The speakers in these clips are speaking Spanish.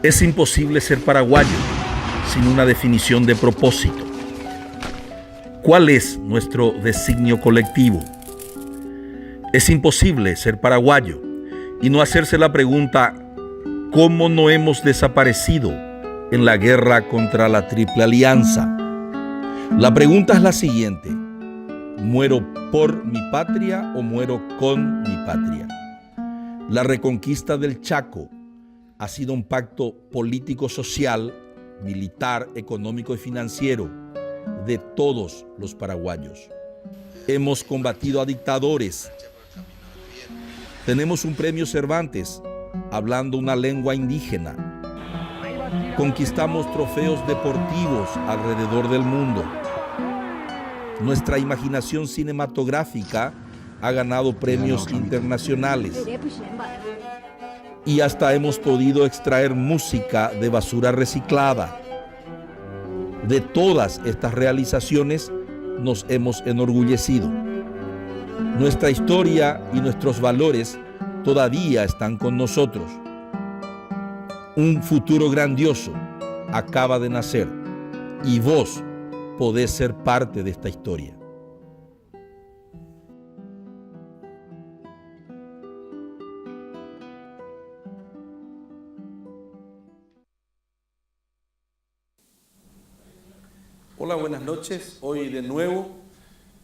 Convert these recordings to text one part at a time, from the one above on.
Es imposible ser paraguayo sin una definición de propósito. ¿Cuál es nuestro designio colectivo? Es imposible ser paraguayo y no hacerse la pregunta ¿cómo no hemos desaparecido en la guerra contra la Triple Alianza? La pregunta es la siguiente: ¿muero por mi patria o muero con mi patria? La reconquista del Chaco ha sido un pacto político-social, militar, económico y financiero de todos los paraguayos. Hemos combatido a dictadores. Tenemos un premio Cervantes hablando una lengua indígena. Conquistamos trofeos deportivos alrededor del mundo. Nuestra imaginación cinematográfica ha ganado premios internacionales. Y hasta hemos podido extraer música de basura reciclada. De todas estas realizaciones nos hemos enorgullecido. Nuestra historia y nuestros valores todavía están con nosotros. Un futuro grandioso acaba de nacer y vos podés ser parte de esta historia. Hola, buenas noches. Hoy de nuevo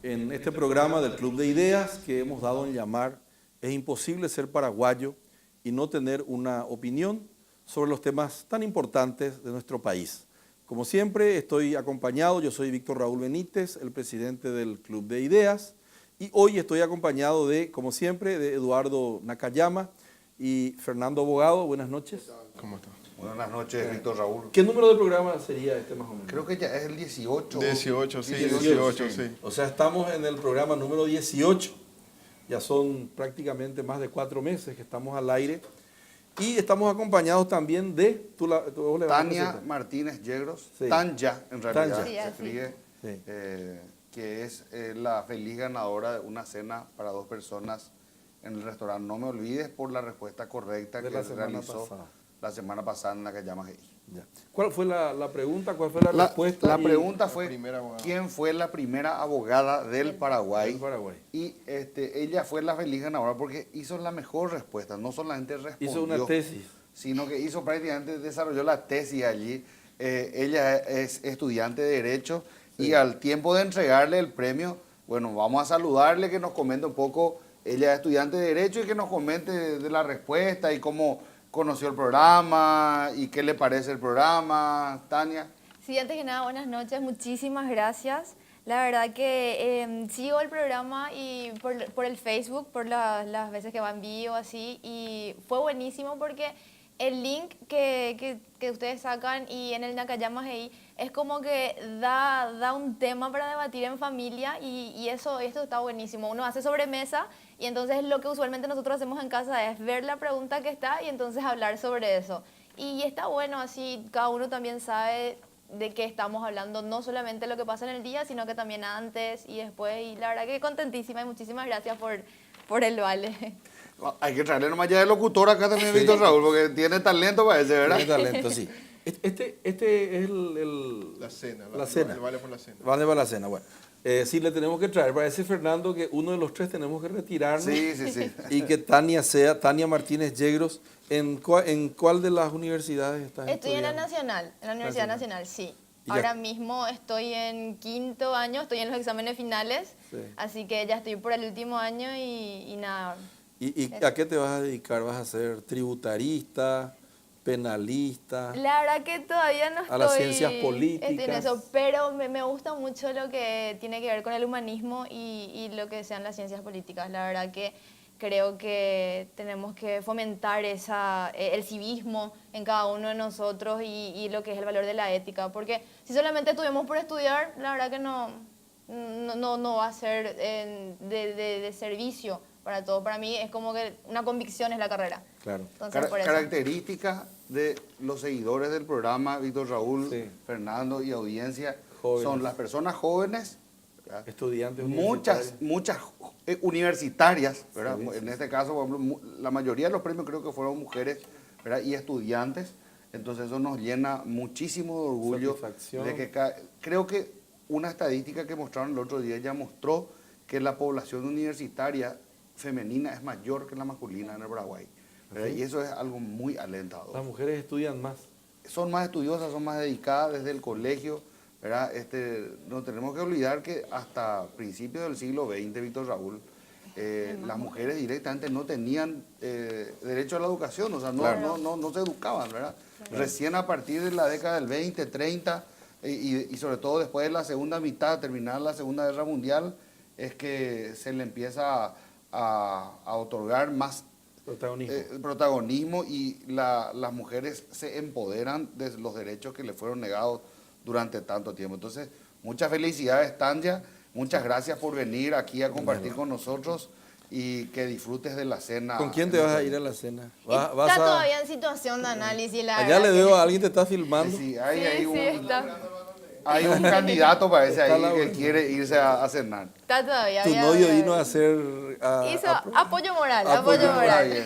en este programa del Club de Ideas que hemos dado en llamar Es imposible ser paraguayo y no tener una opinión sobre los temas tan importantes de nuestro país. Como siempre estoy acompañado, yo soy Víctor Raúl Benítez, el presidente del Club de Ideas, y hoy estoy acompañado de, como siempre, de Eduardo Nakayama y Fernando Abogado. Buenas noches. ¿Cómo está? Buenas noches, Víctor Raúl. ¿Qué número de programa sería este más o menos? Creo que ya es el 18. 18, sí, 18, sí. O sea, estamos en el programa número 18. Ya son prácticamente más de 4 meses que estamos al aire. Y estamos acompañados también de Tania Martínez Yegros. Sí. Tanya, en realidad, Tanya. se escribe, Sí. que es la feliz ganadora de una cena para 2 personas en el restaurante No Me Olvides por la respuesta correcta De que la semana realizó pasada. la semana pasada en la que llama Gay. Ya. ¿Cuál fue la pregunta? ¿Cuál fue la respuesta? La Y- pregunta fue, primera abogada. ¿quién fue la primera abogada del Paraguay? del Paraguay. Y ella fue la feliz ganadora porque hizo la mejor respuesta, no solamente respondió, Hizo una tesis. sino que hizo prácticamente, desarrolló la tesis allí. Ella es estudiante de Derecho y al tiempo de entregarle el premio, bueno, vamos a saludarle, que nos comente un poco, ella es estudiante de Derecho y que nos comente de la respuesta y cómo conoció el programa y qué le parece el programa. Tania. Sí, antes que nada, buenas noches, muchísimas gracias. La verdad que sigo el programa y por el Facebook, por las veces que va en vivo, así, y fue buenísimo porque el link que ustedes sacan y en el Nakayama ahí es como que da un tema para debatir en familia y esto está buenísimo. Uno hace sobremesa y entonces lo que usualmente nosotros hacemos en casa es ver la pregunta que está y entonces hablar sobre eso. Y está bueno, así cada uno también sabe de qué estamos hablando, no solamente lo que pasa en el día, sino que también antes y después. Y la verdad que contentísima y muchísimas gracias por el vale. Hay que traerle nomás ya de locutor acá también, Sí. Víctor Raúl, porque tiene talento para ese, ¿verdad? Tiene talento, sí. Este es La cena. La cena. El vale por la cena. Vale para la cena, bueno. Sí, le tenemos que traer. Parece, Fernando, que uno de los 3 tenemos que retirarnos. Sí. Y que Tania Martínez Yegros. ¿En cuál de las universidades estás Estoy en la estudiando? Nacional, en la Universidad Nacional, sí. ¿Y ya- Ahora mismo estoy en 5º año, estoy en los exámenes finales, Sí. así que ya estoy por el último año y nada. ¿Y a qué te vas a dedicar? ¿Vas a ser tributarista, penalista? La verdad que todavía no estoy... A las ciencias políticas. Estoy en eso, pero me gusta mucho lo que tiene que ver con el humanismo y lo que sean las ciencias políticas. La verdad que creo que tenemos que fomentar el civismo en cada uno de nosotros y lo que es el valor de la ética, porque si solamente estudiamos por estudiar, la verdad que no va a ser de servicio para todos. Para mí es como que una convicción es la carrera. Claro. Entonces, por eso. Características de los seguidores del programa, Víctor Raúl, Sí. Fernando y audiencia, Jóvenes. son las personas jóvenes, ¿verdad? Estudiantes muchas universitarias, ¿verdad? Sí, sí, En este caso, por ejemplo, la mayoría de los premios creo que fueron mujeres, ¿verdad? Y estudiantes. Entonces eso nos llena muchísimo de orgullo. Satisfacción. De que creo que una estadística que mostraron el otro día ya mostró que la población universitaria femenina es mayor que la masculina en el Paraguay. ¿Verdad? Y eso es algo muy alentador. Las mujeres estudian más. Son más estudiosas, son más dedicadas desde el colegio, ¿verdad? No tenemos que olvidar que hasta principios del siglo XX, Víctor Raúl, las mujeres directamente no tenían derecho a la educación, o sea, no se educaban, ¿verdad? Claro. Recién a partir de la década del 20, 30, y sobre todo después de la segunda mitad, terminar la Segunda Guerra Mundial, es que se le empieza a otorgar más protagonismo y las mujeres se empoderan de los derechos que le fueron negados durante tanto tiempo. Entonces, muchas felicidades, Tanya. Muchas gracias por venir aquí a compartir con nosotros y que disfrutes de la cena. ¿Con quién te vas a ir a la cena? Está todavía en situación de análisis. Allá le veo a alguien te está filmando. Sí, Hay un candidato, parece ahí, que quiere irse a cenar. Está todavía. Tu novio vino a hacer... Hizo apoyo moral, apoyo moral.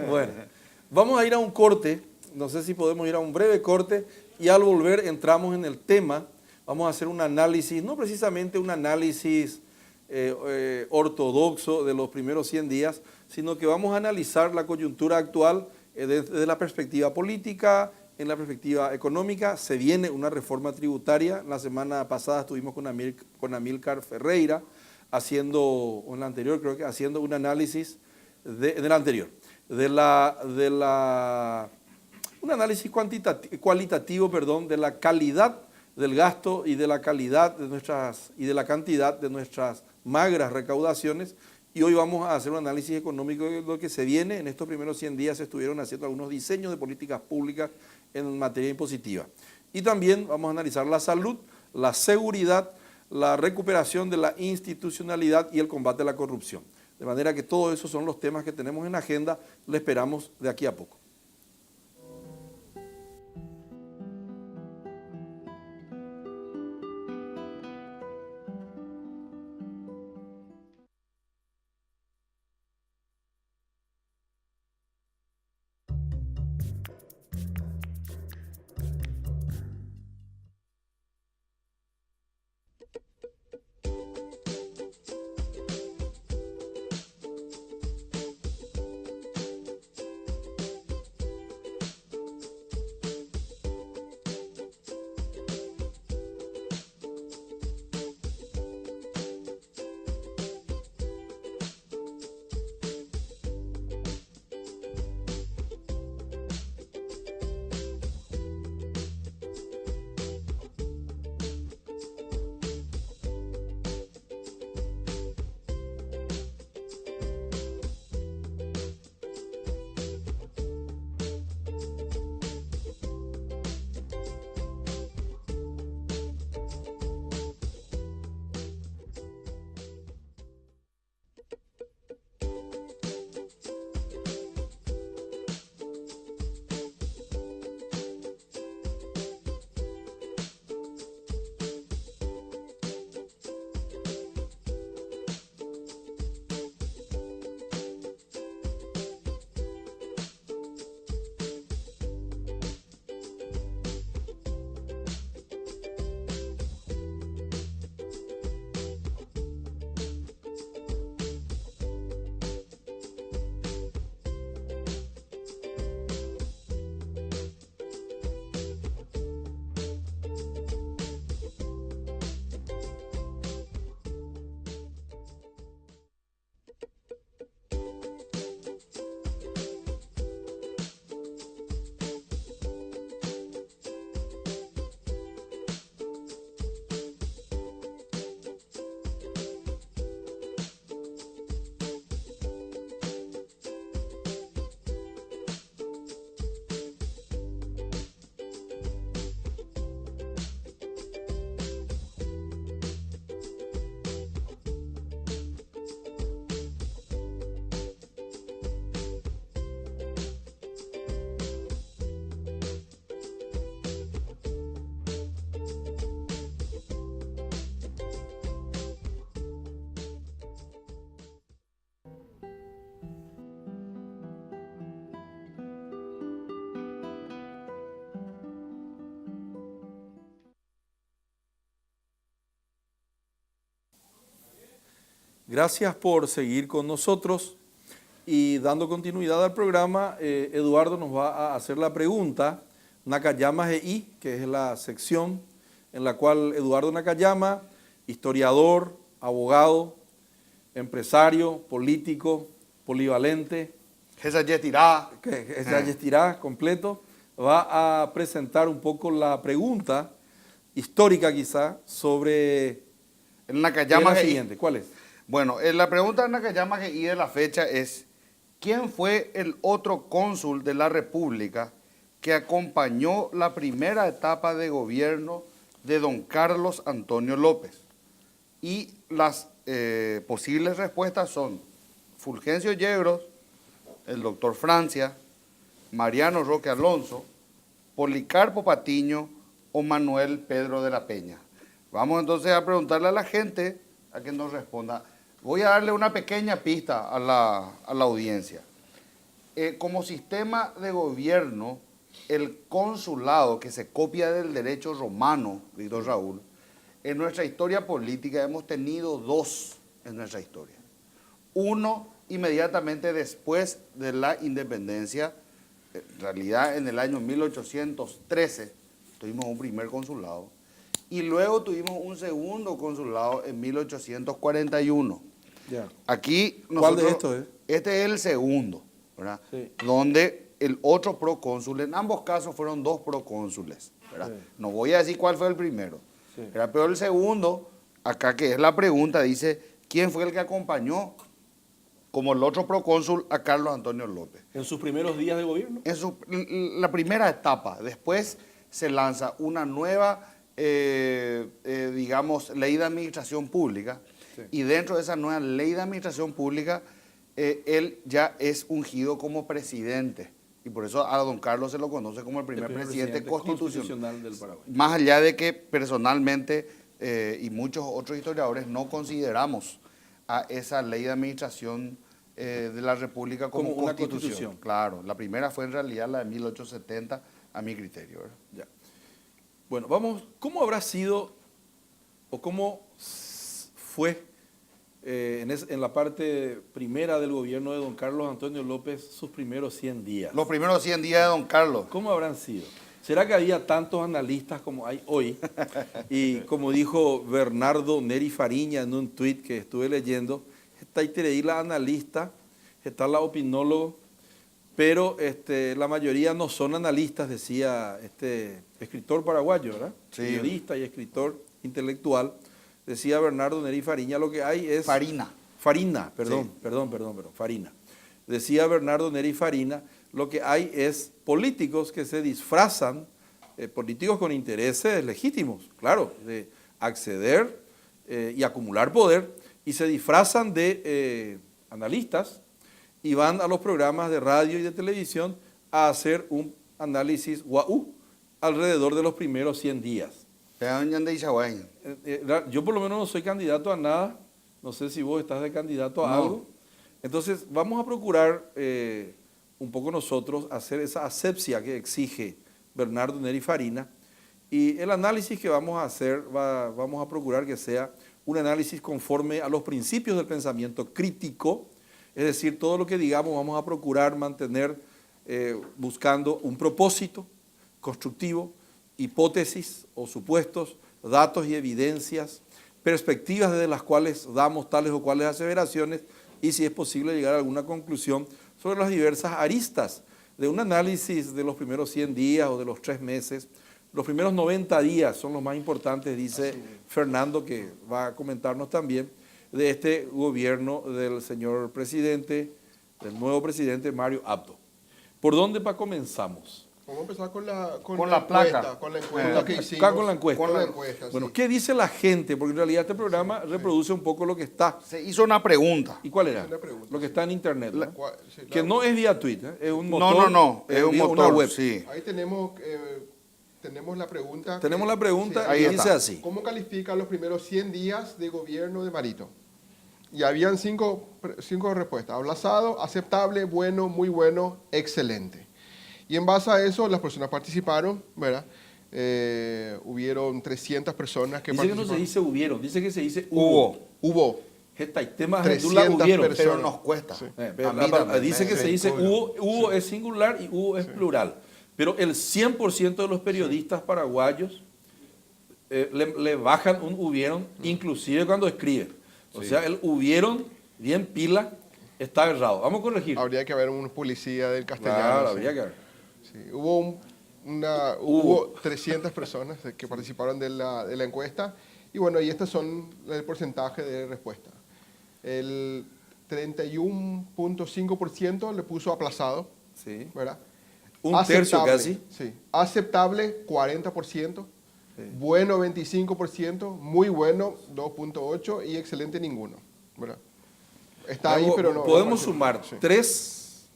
Bueno, vamos a ir a un corte. No sé si podemos ir a un breve corte y al volver entramos en el tema. Vamos a hacer un análisis, no precisamente un análisis ortodoxo de los primeros 100 días, sino que vamos a analizar la coyuntura actual desde la perspectiva política, en la perspectiva económica. Se viene una reforma tributaria. La semana pasada estuvimos con Amílcar Ferreira o en la anterior creo que, haciendo un análisis un análisis cualitativo, de la calidad del gasto y de la calidad y de la cantidad de nuestras magras recaudaciones, y hoy vamos a hacer un análisis económico de lo que se viene. En estos primeros 100 días se estuvieron haciendo algunos diseños de políticas públicas en materia impositiva. Y también vamos a analizar la salud, la seguridad, la recuperación de la institucionalidad y el combate a la corrupción. De manera que todos esos son los temas que tenemos en agenda. Le esperamos de aquí a poco. Gracias por seguir con nosotros y dando continuidad al programa, Eduardo nos va a hacer la pregunta, Nakayama GI, que es la sección en la cual Eduardo Nakayama, historiador, abogado, empresario, político, polivalente, Esa yetirá. que es Ayestirá completo, va a presentar un poco la pregunta histórica quizá sobre En Nakayama la GI. siguiente. ¿Cuál es? Bueno, la pregunta en Nakayama GI de la fecha es: ¿quién fue el otro cónsul de la República que acompañó la primera etapa de gobierno de don Carlos Antonio López? Y las posibles respuestas son Fulgencio Yegros, el doctor Francia, Mariano Roque Alonso, Policarpo Patiño o Manuel Pedro de la Peña. Vamos entonces a preguntarle a la gente a que nos responda. Voy a darle una pequeña pista a la audiencia. Como sistema de gobierno, el consulado, que se copia del derecho romano, Víctor Raúl, en nuestra historia política hemos tenido dos en nuestra historia. Uno, inmediatamente después de la independencia, en realidad en el año 1813 tuvimos un primer consulado y luego tuvimos un segundo consulado en 1841. Ya. Aquí ¿Cuál de nosotros, estos es? Este es el segundo, ¿verdad? Sí. Donde el otro procónsul, en ambos casos fueron dos procónsules, ¿verdad? Sí. No voy a decir cuál fue el primero, Sí. ¿verdad? Pero el segundo, acá que es la pregunta, dice, ¿quién fue el que acompañó como el otro procónsul a Carlos Antonio López? En sus primeros días de gobierno. En la primera etapa, después se lanza una nueva, digamos, ley de administración pública, Sí. y dentro de esa nueva ley de administración pública, él ya es ungido como presidente, y por eso a don Carlos se lo conoce como el primer presidente constitucional del Paraguay. Más allá de que personalmente y muchos otros historiadores no consideramos a esa ley de administración de la República como una constitución. constitución. Claro, la primera fue en realidad la de 1870, a mi criterio, ¿verdad? Ya. Bueno, vamos, ¿cómo habrá sido o cómo fue en la parte primera del gobierno de don Carlos Antonio López sus primeros 100 días? Los primeros 100 días de don Carlos. ¿Cómo habrán sido? ¿Será que había tantos analistas como hay hoy? Y como dijo Bernardo Neri Fariña en un tuit que estuve leyendo, está ahí la analista, está la opinólogo, pero la mayoría no son analistas, decía este escritor paraguayo, ¿verdad? Sí. Periodista y escritor intelectual, decía Bernardo Neri Fariña, lo que hay es... Farina. Farina, perdón, Sí. perdón, Farina. Decía Bernardo Neri Farina, lo que hay es políticos que se disfrazan, políticos con intereses legítimos, claro, de acceder y acumular poder, y se disfrazan de analistas y van a los programas de radio y de televisión a hacer un análisis guau alrededor de los primeros 100 días. Yo por lo menos no soy candidato a nada, no sé si vos estás de candidato a No. algo. Entonces vamos a procurar un poco nosotros hacer esa asepsia que exige Bernardo Neri Farina, y el análisis que vamos a hacer, vamos a procurar que sea un análisis conforme a los principios del pensamiento crítico, es decir, todo lo que digamos vamos a procurar mantener buscando un propósito constructivo, hipótesis o supuestos, datos y evidencias, perspectivas desde las cuales damos tales o cuales aseveraciones y si es posible llegar a alguna conclusión sobre las diversas aristas de un análisis de los primeros 100 días o de los 3 meses. Los primeros 90 días son los más importantes, dice Fernando, que va a comentarnos también, de este gobierno del señor presidente, del nuevo presidente Mario Abdo. ¿Por dónde comenzamos? Vamos a empezar con la placa. encuesta, con la encuesta que hicimos. Acá con la encuesta. Con la encuesta, Bueno, sí. ¿qué dice la gente? Porque en realidad este programa reproduce un poco lo que está. Se hizo una pregunta. ¿Y cuál era? Una pregunta, Lo que está en internet, ¿no? Sí, Que no es vía Twitter, es un No, motor. no, es un vía motor, una web. sí. Ahí tenemos la pregunta. Tenemos la pregunta Ahí y está. dice así. ¿Cómo califica los primeros 100 días de gobierno de Marito? Y habían cinco respuestas. Ablazado, aceptable, bueno, muy bueno, excelente. Y en base a eso, las personas participaron, ¿verdad? Hubieron 300 personas que Dice que no participaron. se dice hubieron, dice que se dice Hubo. Hubo. temas de Dula 300 hubieron. personas. Pero nos cuesta. Sí. A mí también Dice me- que se me dice incluyo. hubo es singular y hubo es plural. Pero el 100% de los periodistas paraguayos le bajan un hubieron, inclusive cuando escriben. O sea, el hubieron, bien pila, está errado. Vamos a corregir. Habría que haber un policía del castellano. Claro, sí. habría que ver. Sí, hubo 300 personas que participaron de la encuesta y bueno, y estos son el porcentaje de respuesta. El 31.5% le puso aplazado, Sí. ¿verdad? Un tercio Aceptable, casi. Sí. Aceptable, 40%. Sí. Bueno, 25%. Muy bueno, 2.8%. Y excelente, ninguno, ¿verdad? Está ahí, Luego, pero no... podemos no- sumar sí. 3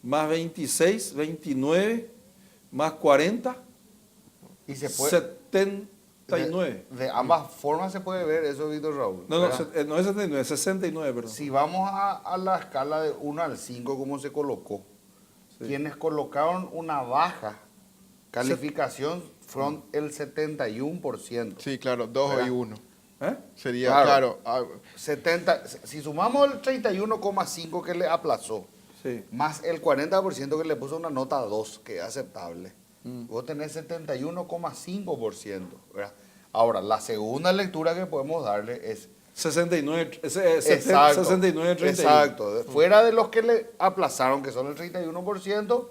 más 26, 29 más 40, Y se puede... 79. De ambas formas se puede ver eso, Víctor Raúl. No, ¿verdad? no es 79, 69, perdón. Si vamos a la escala de 1 al 5, como se colocó, quienes colocaron una baja calificación fueron el 71%. Sí, claro, 2 ¿verdad? y 1. ¿Eh? Sería, Claro. claro, 70, si sumamos el 31,5 que le aplazó, Sí. más el 40% que le puso una nota 2, que es aceptable, vos tenés 71,5%, ¿verdad? Ahora, la segunda lectura que podemos darle es 69, exacto, 69, 31. exacto. Fuera de los que le aplazaron, que son el 31%,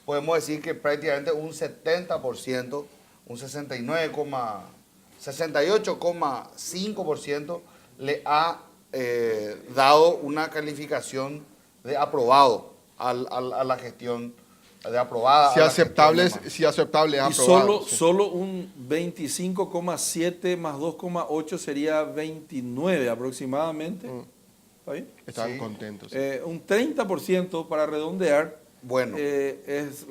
podemos decir que prácticamente un 70%, un 68,5% le ha dado una calificación de aprobado a la gestión, de aprobada. si a la aceptable, gestión de si aceptable, es Y aprobado. sí. solo un 25,7 más 2,8 sería 29 aproximadamente. ¿Está bien? Estaban Sí. contentos. sí. Un 30% para redondear Bueno, es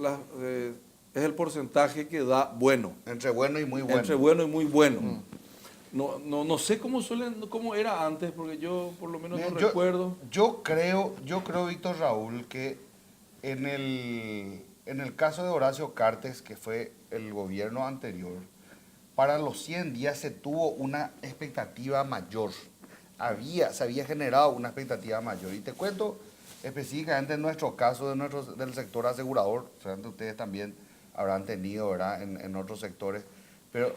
el porcentaje que da bueno. entre bueno y muy bueno. Entre bueno y muy bueno. No sé cómo era antes, porque yo por lo menos Mira, no recuerdo. Yo creo, Víctor Raúl, que en el caso de Horacio Cartes, que fue el gobierno anterior, para los 100 días se tuvo una expectativa mayor. Se había generado una expectativa mayor. Y te cuento específicamente en nuestro caso del sector asegurador, seguramente ustedes también habrán tenido, ¿verdad?, en otros sectores, pero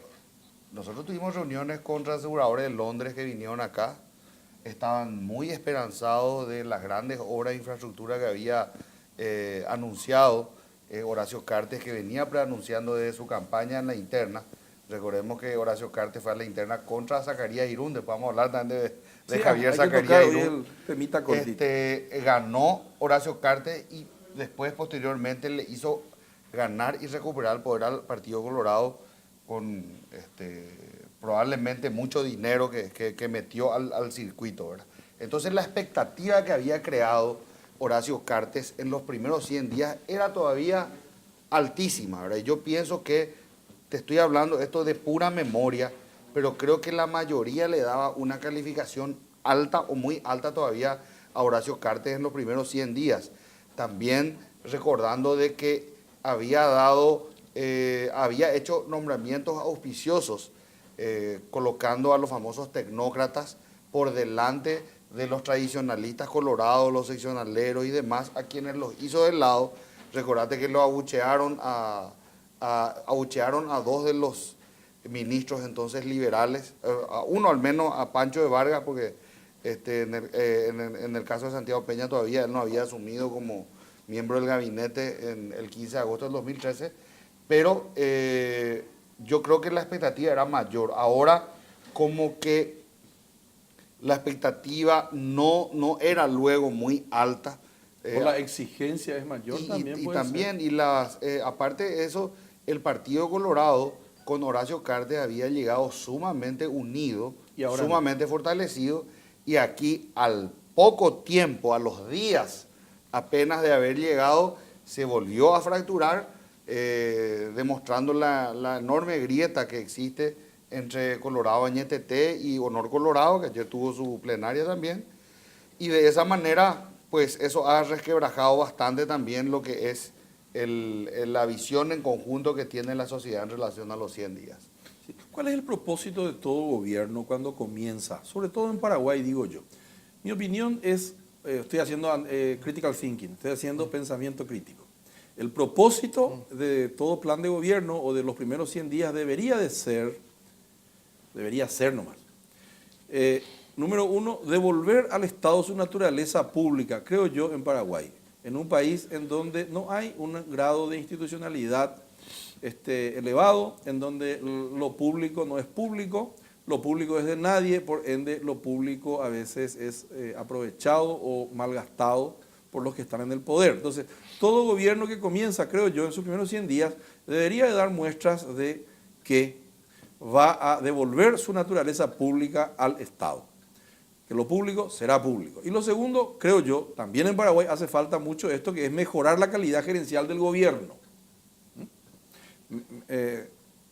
nosotros tuvimos reuniones con aseguradores de Londres que vinieron acá, estaban muy esperanzados de las grandes obras de infraestructura que había anunciado Horacio Cartes, que venía preanunciando desde su campaña en la interna. Recordemos que Horacio Cartes fue a la interna contra Zacarías Irún, después vamos a hablar también de Sí, Javier hay que Zacarías tocar hoy Irún. el temita cortito. Ganó Horacio Cartes y después posteriormente le hizo ganar y recuperar el poder al Partido Colorado con probablemente mucho dinero que metió al circuito, ¿verdad? Entonces la expectativa que había creado Horacio Cartes en los primeros 100 días era todavía altísima, ¿verdad? Yo pienso que, te estoy hablando esto de pura memoria, pero creo que la mayoría le daba una calificación alta o muy alta todavía a Horacio Cartes en los primeros 100 días. También recordando de que había hecho nombramientos auspiciosos, colocando a los famosos tecnócratas por delante de los tradicionalistas colorados, los seccionaleros y demás, a quienes los hizo de lado. Recordate que lo abuchearon a dos de los ministros entonces liberales, a uno al menos, a Pancho de Vargas, porque en el caso de Santiago Peña todavía él no había asumido como miembro del gabinete en el 15 de agosto del 2013, pero yo creo que la expectativa era mayor. Ahora como que la expectativa no era luego muy alta. O la exigencia es mayor también. Y puede también, ser. aparte de eso, el Partido Colorado con Horacio Cartes había llegado sumamente unido, Y ahora sumamente fortalecido, y aquí al poco tiempo, a los días apenas de haber llegado, se volvió a fracturar, demostrando la enorme grieta que existe entre Colorado Añetete y Honor Colorado, que ayer tuvo su plenaria también, y de esa manera, pues eso ha resquebrajado bastante también lo que es la visión en conjunto que tiene la sociedad en relación a los 100 días. Sí. ¿Cuál es el propósito de todo gobierno cuando comienza? Sobre todo en Paraguay, digo yo. Mi opinión es, estoy haciendo critical thinking, estoy haciendo pensamiento crítico. El propósito de todo plan de gobierno o de los primeros 100 días debería ser nomás. Número uno, devolver al Estado su naturaleza pública, creo yo, en Paraguay, en un país en donde no hay un grado de institucionalidad elevado, en donde lo público no es público, lo público es de nadie, por ende lo público a veces es aprovechado o malgastado por los que están en el poder. Entonces, todo gobierno que comienza, creo yo, en sus primeros 100 días, debería de dar muestras de que va a devolver su naturaleza pública al Estado. Que lo público será público. Y lo segundo, creo yo, también en Paraguay hace falta mucho esto, que es mejorar la calidad gerencial del gobierno.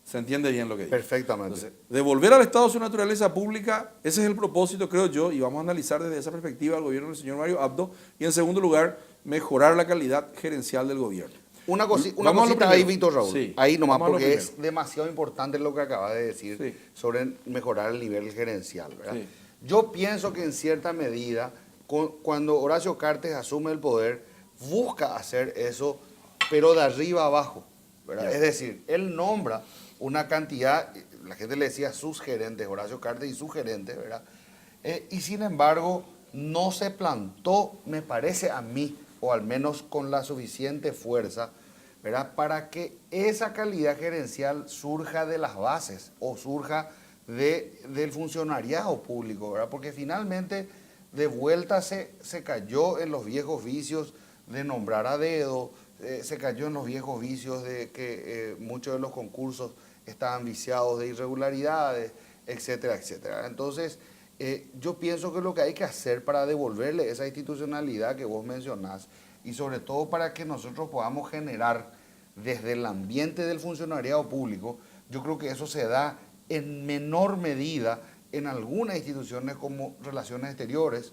¿Se entiende bien lo que digo? Perfectamente. Entonces, devolver al Estado su naturaleza pública, ese es el propósito, creo yo, y vamos a analizar desde esa perspectiva al gobierno del señor Mario Abdo. Y en segundo lugar, mejorar la calidad gerencial del gobierno. Una cosita ahí, Víctor Raúl. Sí, ahí nomás, porque es demasiado importante lo que acabas de decir, sí, sobre mejorar el nivel gerencial, ¿verdad? Sí. Yo pienso que en cierta medida, cuando Horacio Cartes asume el poder, busca hacer eso, pero de arriba abajo, ¿verdad? Es decir, él nombra una cantidad, la gente le decía sus gerentes, Horacio Cartes y sus gerentes, ¿verdad? Y sin embargo, no se plantó, me parece a mí, o al menos con la suficiente fuerza, ¿verdad?, para que esa calidad gerencial surja de las bases o surja del funcionariado público, ¿verdad? Porque finalmente de vuelta se cayó en los viejos vicios de nombrar a dedo, se cayó en los viejos vicios de que muchos de los concursos estaban viciados de irregularidades, etcétera, etcétera. Entonces, yo pienso que lo que hay que hacer para devolverle esa institucionalidad que vos mencionás, y sobre todo para que nosotros podamos generar desde el ambiente del funcionariado público, yo creo que eso se da en menor medida en algunas instituciones como Relaciones Exteriores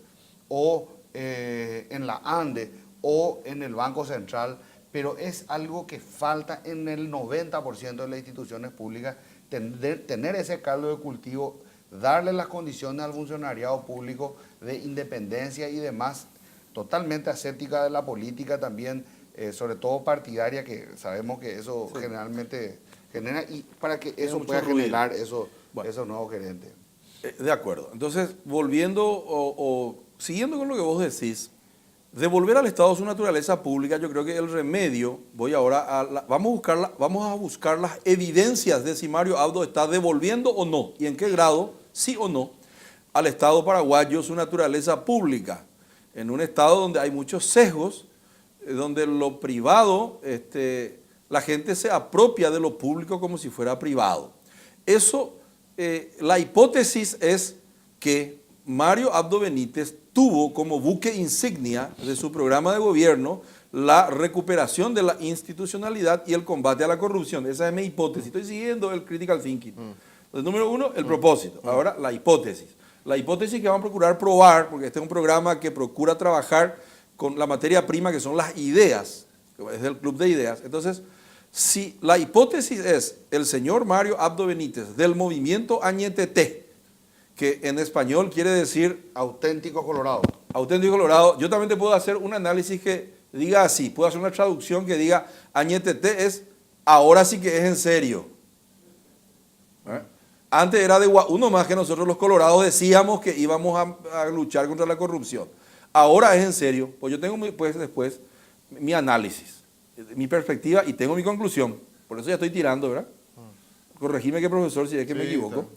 o en la ANDE o en el Banco Central, pero es algo que falta en el 90% de las instituciones públicas, tener ese caldo de cultivo, darle las condiciones al funcionariado público de independencia y demás, totalmente aséptica de la política también, sobre todo partidaria, que sabemos que eso sí, generalmente genera, y para que eso pueda generar esos nuevos gerentes. De acuerdo. Entonces, volviendo o siguiendo con lo que vos decís, devolver al Estado su naturaleza pública, yo creo que el remedio, vamos a buscar las evidencias de si Mario Abdo está devolviendo o no, y en qué grado, sí o no, al Estado paraguayo su naturaleza pública, en un Estado donde hay muchos sesgos, donde lo privado, la gente se apropia de lo público como si fuera privado. Eso, la hipótesis es que Mario Abdo Benítez tuvo como buque insignia de su programa de gobierno la recuperación de la institucionalidad y el combate a la corrupción. Esa es mi hipótesis. Estoy siguiendo el critical thinking. Entonces, número uno, el propósito. Ahora, la hipótesis. La hipótesis que vamos a procurar probar, porque este es un programa que procura trabajar con la materia prima que son las ideas, es del Club de Ideas. Entonces, si la hipótesis es el señor Mario Abdo Benítez del movimiento Añetete, que en español quiere decir auténtico colorado. Auténtico colorado. Yo también te puedo hacer un análisis que diga así, puedo hacer una traducción que diga Añetete es ahora sí que es en serio. Antes era de uno más que nosotros los colorados decíamos que íbamos a luchar contra la corrupción. Ahora es en serio, pues yo tengo después mi análisis, mi perspectiva y tengo mi conclusión. Por eso ya estoy tirando, ¿verdad? Corregime que profesor si es que me equivoco. Claro.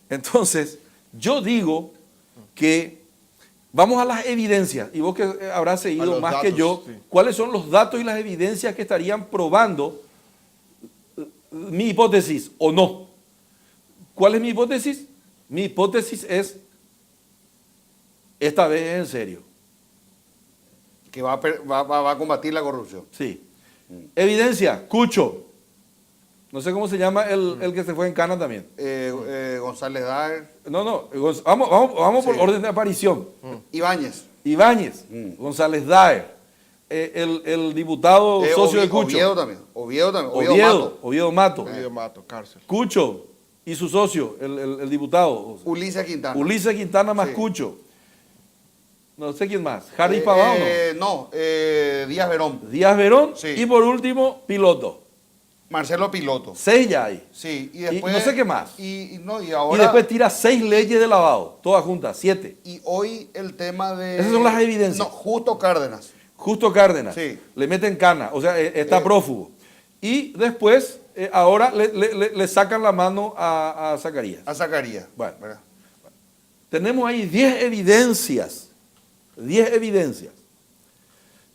Entonces, yo digo que vamos a las evidencias, y vos que habrás seguido más que yo, sí, ¿cuáles son los datos y las evidencias que estarían probando mi hipótesis o no? ¿Cuál es mi hipótesis? Mi hipótesis es, esta vez es en serio. Que va a combatir la corrupción. Sí. Evidencia, Cucho. No sé cómo se llama el que se fue en Cana también. González Daer. No, vamos por orden de aparición. Ibáñez. González Daer. El diputado socio de Cucho. Oviedo Mato. Cárcel. Cucho y su socio, el diputado. Ulises Quintana más sí, Cucho. No sé quién más. Harry Pavao, ¿no? No, Díaz Verón. Díaz Verón. Sí. Y por último, Piloto. Marcelo Piloto. 6 ya hay. Sí, y Y después... no sé qué más. Y Y ahora... después tira 6 leyes de lavado, todas juntas, 7. Y hoy el tema de... Esas son las evidencias. No, Justo Cárdenas. Justo Cárdenas, Sí. le meten cana, o sea, está prófugo. Y después, ahora le sacan la mano a Zacarías. A Zacarías. Bueno. ¿verdad? Tenemos ahí 10 evidencias, 10 evidencias.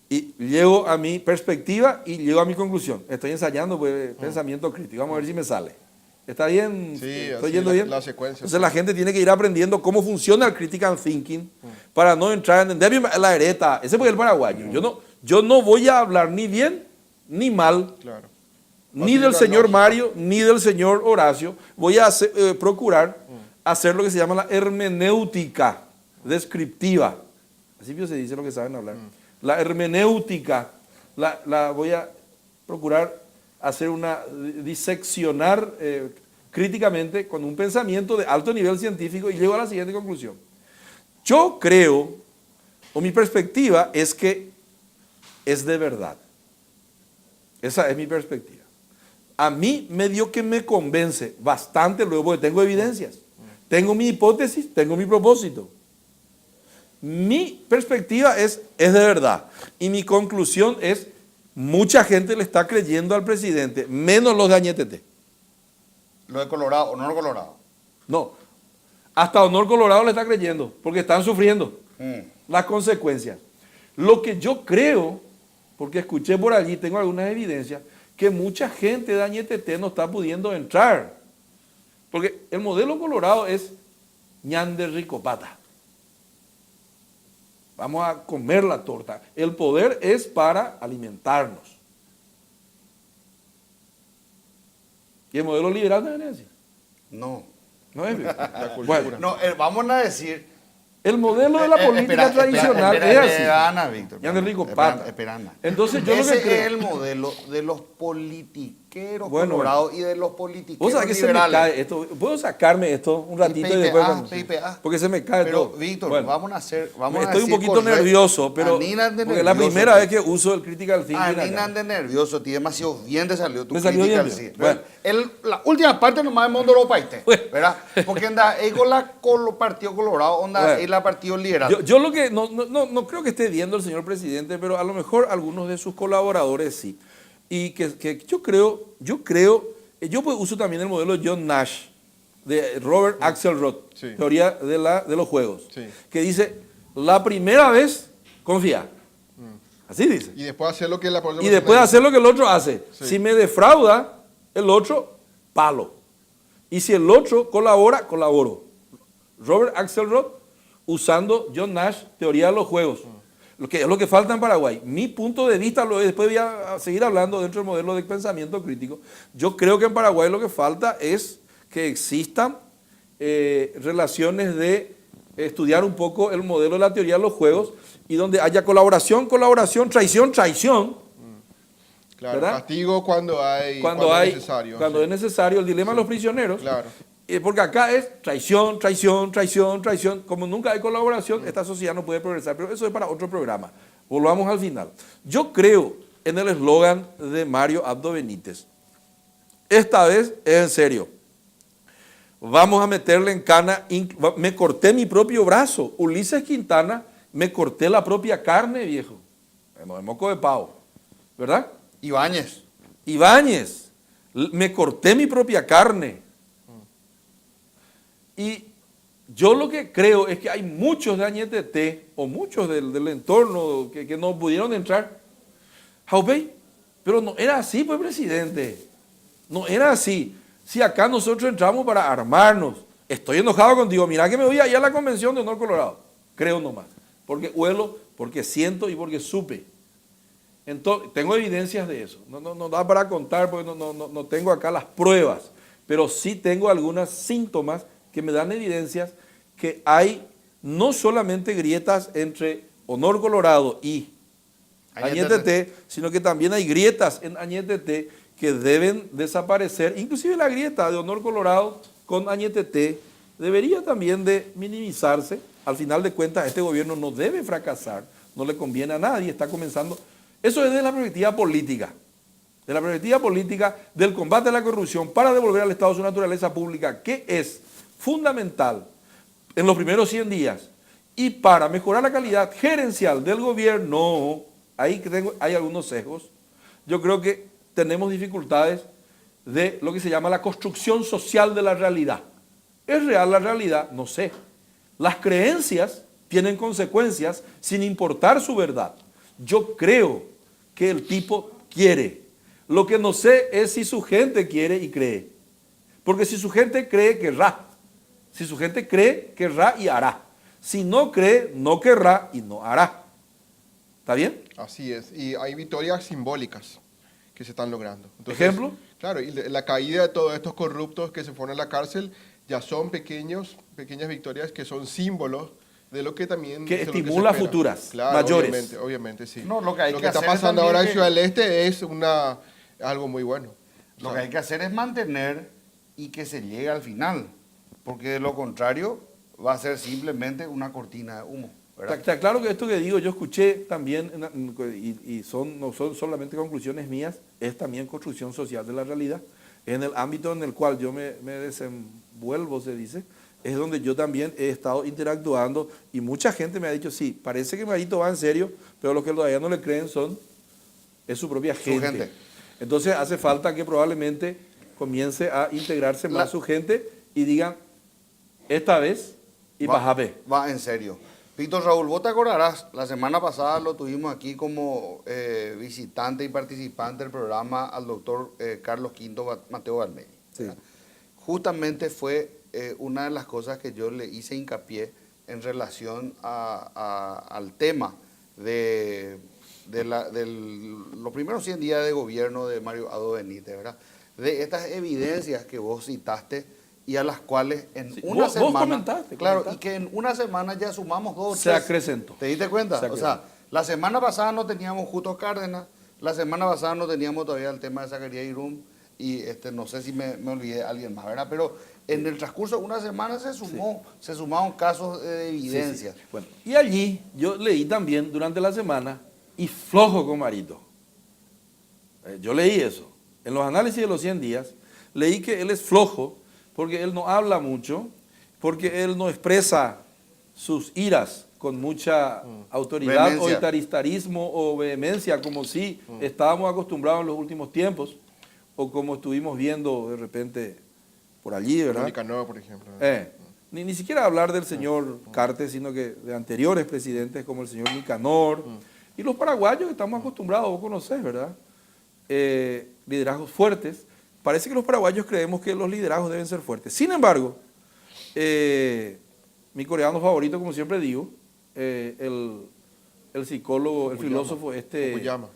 Y llego a mi perspectiva y llego a mi conclusión. Estoy ensayando pues, pensamiento crítico, vamos a ver si me sale. ¿Está bien? Sí, ¿Estoy así yendo bien? la secuencia. Entonces la gente tiene que ir aprendiendo cómo funciona el critical thinking para no entrar en la hereta. Ese fue el paraguayo. Yo no voy a hablar ni bien ni mal, Claro. ni del señor Mario, ni del señor Horacio. Voy a procurar hacer lo que se llama la hermenéutica descriptiva. Así se dice lo que saben hablar. La hermenéutica la voy a procurar hacer diseccionar críticamente con un pensamiento de alto nivel científico y llego a la siguiente conclusión. Yo creo, o mi perspectiva es que es de verdad. Esa es mi perspectiva. A mí medio que me convence bastante luego porque tengo evidencias. Tengo mi hipótesis, tengo mi propósito. Mi perspectiva es de verdad. Y mi conclusión es, mucha gente le está creyendo al presidente, menos los de Añetete. Lo de Colorado, Honor Colorado. No, hasta Honor Colorado le está creyendo, porque están sufriendo las consecuencias. Lo que yo creo, porque escuché por allí, tengo algunas evidencias, que mucha gente de Añetete no está pudiendo entrar. Porque el modelo Colorado es ñande rico pata. Vamos a comer la torta. El poder es para alimentarnos. Y el modelo liberal no es así. No. No es. La cultura. Bueno, No, vamos a decir... el modelo de la política tradicional es así. Espera, Víctor. Ñande rico Espera, pata. espera. Entonces yo lo Ese que creo... es el modelo de los politiqueros Bueno, colorados y de los politiqueros ¿Vos sabés que se me liberales. cae esto? ¿Puedo sacarme esto un ratito y PIPA, después? cuando- PIPA. Porque se me cae Pero, todo. Víctor, Bueno, vamos a hacer... Vamos a estoy un decir poquito correcto. nervioso, pero Anina de porque es la nervioso, primera pues. vez que uso el critical thinking. Anina acá. de nervioso, tío, demasiado bien te salió tu Me salió crítica bien, al bien. sí. Bueno. La última parte nomás es Mondo Paite, Bueno. ¿verdad? Porque anda, con la Partido Colorado, onda, Bueno. es la Partido Liberal. Yo lo que no creo que esté viendo el señor presidente, pero a lo mejor algunos de sus colaboradores sí. Y que yo pues uso también el modelo de John Nash, de Robert Axelrod, Sí. teoría de los juegos, Sí. que dice, la primera vez, confía. Así dice. Y después hacer lo que la Y después hacer lo que el otro hace. Sí. Si me defrauda, el otro, palo. Y si el otro colabora, colaboro. Robert Axelrod, usando John Nash, teoría de los juegos. Lo que es lo que falta en Paraguay. Mi punto de vista, después voy a seguir hablando dentro del modelo de pensamiento crítico. Yo creo que en Paraguay lo que falta es que existan relaciones de estudiar un poco el modelo de la teoría de los juegos y donde haya colaboración, traición. Claro, ¿verdad? castigo cuando Cuando es necesario. cuando sí. es necesario, el dilema de los prisioneros. Claro. Porque acá es traición. Como nunca hay colaboración, esta sociedad no puede progresar. Pero eso es para otro programa. Volvamos al final. Yo creo en el eslogan de Mario Abdo Benítez. Esta vez es en serio. Vamos a meterle en cana. Me corté mi propio brazo. Ulises Quintana, me corté la propia carne, viejo. Bueno, de moco de pavo. ¿Verdad? Ibáñez, me corté mi propia carne. Y yo lo que creo es que hay muchos de Añetete o muchos del entorno que no pudieron entrar. Jaupey, pero no era así, pues, presidente. No era así. Si acá nosotros entramos para armarnos, estoy enojado contigo. Mira que me voy allá a la convención de Honor Colorado. Creo nomás. Porque huelo, porque siento y porque supe. Entonces, tengo evidencias de eso. No da para contar porque no tengo acá las pruebas. Pero sí tengo algunos síntomas que me dan evidencias que hay no solamente grietas entre Honor Colorado y Añetete, sino que también hay grietas en Añetete que deben desaparecer. Inclusive la grieta de Honor Colorado con Añetete debería también de minimizarse Al final de cuentas, este gobierno no debe fracasar, no le conviene a nadie, está comenzando. Eso es desde la perspectiva política. De la perspectiva política del combate a la corrupción para devolver al Estado su naturaleza pública, que es fundamental en los primeros 100 días, y para mejorar la calidad gerencial del gobierno, ahí hay algunos sesgos. Yo creo que tenemos dificultades de lo que se llama la construcción social de la realidad. ¿Es real la realidad? No sé. Las creencias tienen consecuencias sin importar su verdad. Yo creo que el tipo quiere. Lo que no sé es si su gente quiere y cree. Porque si su gente cree, querrá. Si su gente cree, querrá y hará. Si no cree, no querrá y no hará. ¿Está bien? Así es. Y hay victorias simbólicas que se están logrando. Entonces, ¿Ejemplo? Claro, y la caída de todos estos corruptos que se fueron a la cárcel ya son pequeñas victorias que son símbolos de lo que también... Que de lo que se estimula espera. futuras, Claro, mayores. Obviamente, sí. No, lo que hay que está hacer es pasando también ahora en que- Ciudad del Este es algo muy bueno. Lo que hay que hacer es mantener y que se llegue al final, porque de lo contrario va a ser simplemente una cortina de humo, ¿verdad? Está claro que esto que digo, yo escuché también, y no son solamente conclusiones mías, es también construcción social de la realidad. En el ámbito en el cual yo me desenvuelvo, se dice, es donde yo también he estado interactuando y mucha gente me ha dicho, sí, parece que Marito va en serio, pero los que todavía no le creen es su propia gente. gente. Entonces hace falta que probablemente comience a integrarse más su gente y digan, esta vez y bajame. Va en serio. Víctor Raúl, vos te acordarás, la semana pasada lo tuvimos aquí como visitante y participante del programa al doctor Carlos V Mateo Valmeri. Sí. Justamente fue una de las cosas que yo le hice hincapié en relación al tema de los primeros 100 días de gobierno de Mario Abdo Benítez, ¿verdad? De estas evidencias que vos citaste y a las cuales en Sí, una vos semana... comentaste. Y que en una semana ya sumamos 2 o 3. Se acrecentó. ¿Te diste cuenta? Se O sea, la semana pasada no teníamos Justo Cárdenas, la semana pasada no teníamos todavía el tema de Zacarías Irún, y no sé si me olvidé de alguien más, ¿verdad? Pero en el transcurso de una semana se sumaron casos de evidencia. Sí. Bueno, y allí yo leí también durante la semana, y flojo con Marito. Yo leí eso. En los análisis de los 100 días, leí que él es flojo porque él no habla mucho, porque él no expresa sus iras con mucha autoridad Vehemencia. o autoritarismo o vehemencia, como si estábamos acostumbrados en los últimos tiempos, o como estuvimos viendo de repente por allí, ¿verdad? Nicanor, por ejemplo. Ni siquiera hablar del señor Cartes, sino que de anteriores presidentes como el señor Nicanor. Y los paraguayos estamos acostumbrados, vos conocés, ¿verdad? Liderazgos fuertes. Parece que los paraguayos creemos que los liderazgos deben ser fuertes. Sin embargo, mi coreano favorito, como siempre digo, el psicólogo, el filósofo Fukuyama.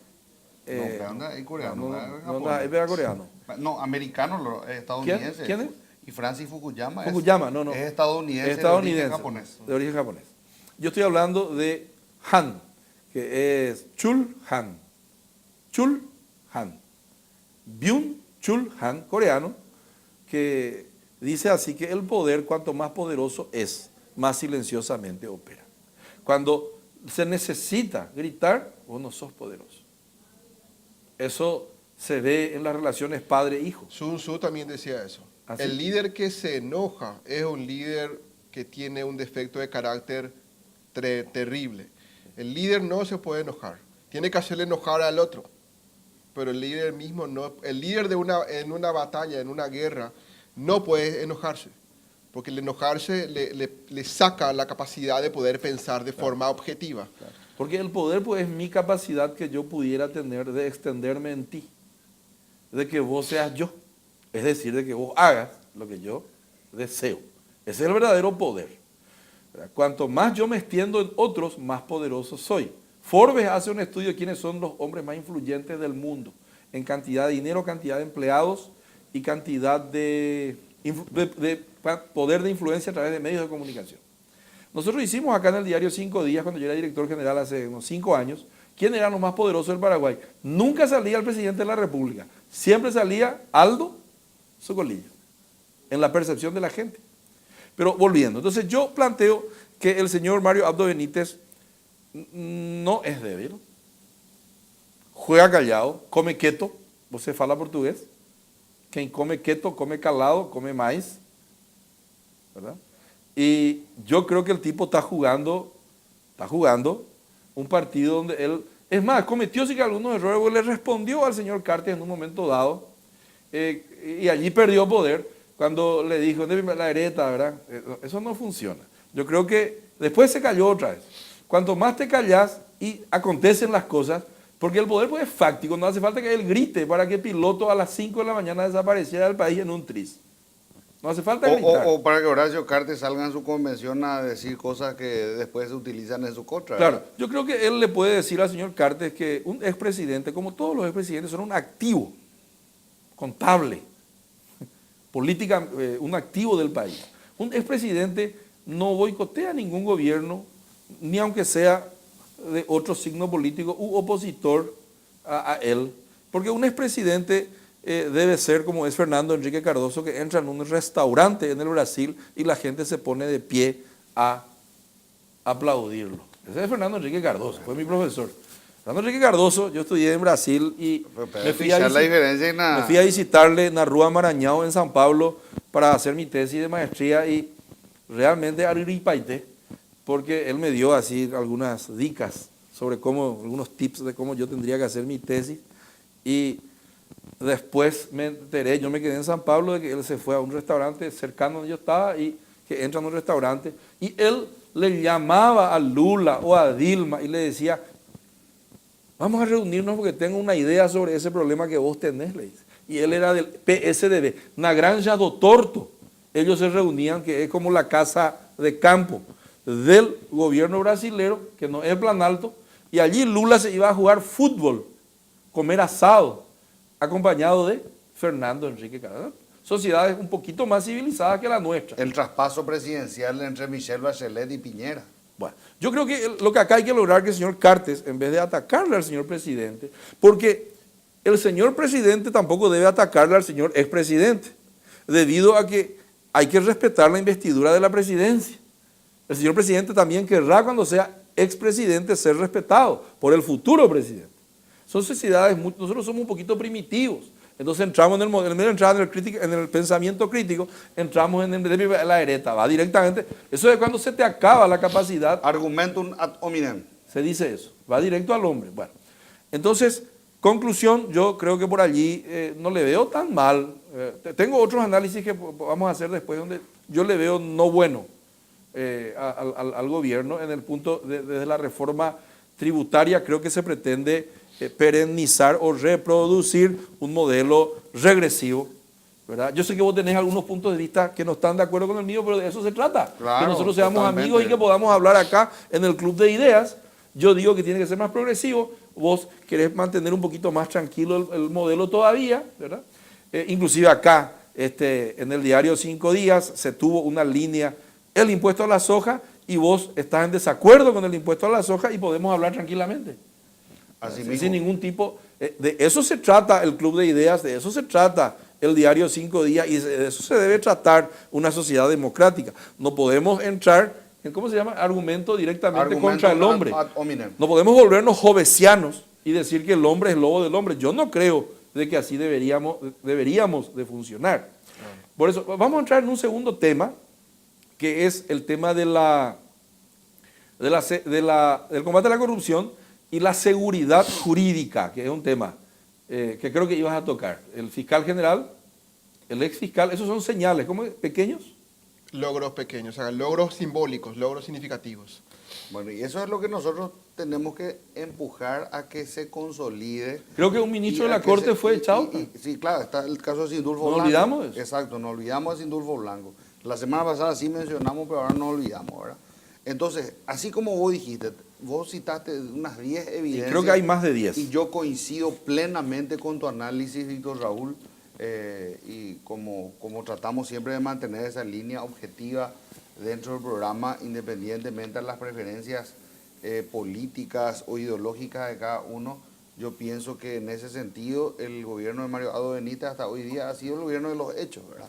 Es coreano. es coreano. No, americano, estadounidense. ¿Quién es? Y Francis Fukuyama, Fukuyama, no. es estadounidense, Estadounidense, de origen japonés. de origen japonés. Yo estoy hablando de Han, que es Chul Han. Chul Han. Byung-Chul Han, coreano, que dice así que el poder, cuanto más poderoso es, más silenciosamente opera. Cuando se necesita gritar, vos no sos poderoso. Eso se ve en las relaciones padre-hijo. Sun Tzu también decía eso. ¿Ah, sí? El líder que se enoja es un líder que tiene un defecto de carácter terrible. El líder no se puede enojar. Tiene que hacerle enojar al otro. Pero el líder mismo no. El líder en una batalla, en una guerra, no puede enojarse. Porque el enojarse le saca la capacidad de poder pensar de forma objetiva. Claro. Porque el poder pues, es mi capacidad que yo pudiera tener de extenderme en ti, de que vos seas yo, es decir, de que vos hagas lo que yo deseo. Ese es el verdadero poder. ¿Verdad? Cuanto más yo me extiendo en otros, más poderoso soy. Forbes hace un estudio de quiénes son los hombres más influyentes del mundo, en cantidad de dinero, cantidad de empleados y cantidad de poder de influencia a través de medios de comunicación. Nosotros hicimos acá en el diario 5 días, cuando yo era director general hace unos 5 años, ¿quién eran los más poderosos del Paraguay? Nunca salía el presidente de la República, siempre salía Aldo Socolillo, en la percepción de la gente. Pero volviendo, entonces yo planteo que el señor Mario Abdo Benítez no es débil, juega callado, come quieto, você fala portugués, quien come quieto, come calado, come maíz, ¿verdad? Y yo creo que el tipo está jugando un partido donde él, es más, cometió sí que algunos errores, porque le respondió al señor Cartes en un momento dado, y allí perdió poder cuando le dijo, la hereta, ¿verdad? Eso no funciona. Yo creo que después se cayó otra vez. Cuanto más te callas y acontecen las cosas, porque el poder pues, es fáctico, no hace falta que él grite para que Piloto a las 5 de la mañana desapareciera del país en un tris. No hace falta gritar. O para que Horacio Cartes salga en su convención a decir cosas que después se utilizan en su contra. Claro, yo creo que él le puede decir al señor Cartes que un expresidente, como todos los expresidentes, son un activo contable, política, un activo del país. Un expresidente no boicotea ningún gobierno, ni aunque sea de otro signo político u opositor a él, porque un expresidente debe ser como es Fernando Enrique Cardoso, que entra en un restaurante en el Brasil y la gente se pone de pie a aplaudirlo. Ese es Fernando Enrique Cardoso, fue mi profesor. Fernando Enrique Cardoso, yo estudié en Brasil y me fui a visitarle en la Rúa Maranhão en San Pablo para hacer mi tesis de maestría y realmente arripaité, porque él me dio así algunas dicas sobre cómo, algunos tips de cómo yo tendría que hacer mi tesis y después me enteré, yo me quedé en San Pablo de que él se fue a un restaurante cercano donde yo estaba y que entra en un restaurante y él le llamaba a Lula o a Dilma y le decía, vamos a reunirnos porque tengo una idea sobre ese problema que vos tenés, le dice. Y él era del PSDB, na Granja do Torto. Ellos se reunían, que es como la casa de campo del gobierno brasilero, que no es Planalto, y allí Lula se iba a jugar fútbol, comer asado, acompañado de Fernando Enrique Cardoso. Sociedades un poquito más civilizadas que la nuestra. El traspaso presidencial entre Michelle Bachelet y Piñera. Bueno, yo creo que lo que acá hay que lograr es que el señor Cartes, en vez de atacarle al señor presidente, porque el señor presidente tampoco debe atacarle al señor expresidente, debido a que hay que respetar la investidura de la presidencia. El señor presidente también querrá, cuando sea expresidente, ser respetado por el futuro presidente. Son sociedades, nosotros somos un poquito primitivos. Entonces entramos en el modelo, en el pensamiento crítico, entramos en la hereta, va directamente. Eso es cuando se te acaba la capacidad. Argumentum ad hominem. Se dice eso, va directo al hombre. Bueno, entonces, conclusión, yo creo que por allí no le veo tan mal. Tengo otros análisis que vamos a hacer después donde yo le veo no bueno al gobierno en el punto desde la reforma tributaria. Creo que se pretende perennizar o reproducir un modelo regresivo, ¿verdad? Yo sé que vos tenés algunos puntos de vista que no están de acuerdo con el mío, pero de eso se trata, claro, que nosotros seamos totalmente amigos y que podamos hablar acá en el Club de Ideas. Yo digo que tiene que ser más progresivo, vos querés mantener un poquito más tranquilo el modelo todavía, ¿verdad? Inclusive acá, en el diario 5 Días, se tuvo una línea, el impuesto a la soja, y vos estás en desacuerdo con el impuesto a la soja y podemos hablar tranquilamente. Así Sin ningún tipo, de eso se trata el Club de Ideas, de eso se trata el diario 5 Días y de eso se debe tratar una sociedad democrática. No podemos entrar en, ¿cómo se llama? Argumento directamente contra el hombre. No podemos volvernos jovesianos y decir que el hombre es lobo del hombre. Yo no creo de que así deberíamos de funcionar. Por eso, vamos a entrar en un segundo tema, que es el tema del combate a la corrupción y la seguridad jurídica, que es un tema que creo que ibas a tocar. El fiscal general, el ex fiscal, esos son señales, ¿cómo es? ¿Pequeños? Logros pequeños, o sea, logros simbólicos, logros significativos. Bueno, y eso es lo que nosotros tenemos que empujar a que se consolide. Creo que un ministro de la Corte fue echado. Sí, claro, está el caso de Sindulfo Blanco. ¿No olvidamos eso? Exacto, nos olvidamos de Sindulfo Blanco. La semana pasada sí mencionamos, pero ahora no olvidamos, ¿verdad? Entonces, así como vos dijiste, vos citaste unas 10 evidencias. Y creo que hay más de 10. Y yo coincido plenamente con tu análisis, Víctor Raúl, y como tratamos siempre de mantener esa línea objetiva dentro del programa, independientemente de las preferencias políticas o ideológicas de cada uno, yo pienso que en ese sentido el gobierno de Mario Abdo Benítez hasta hoy día ha sido el gobierno de los hechos, ¿verdad?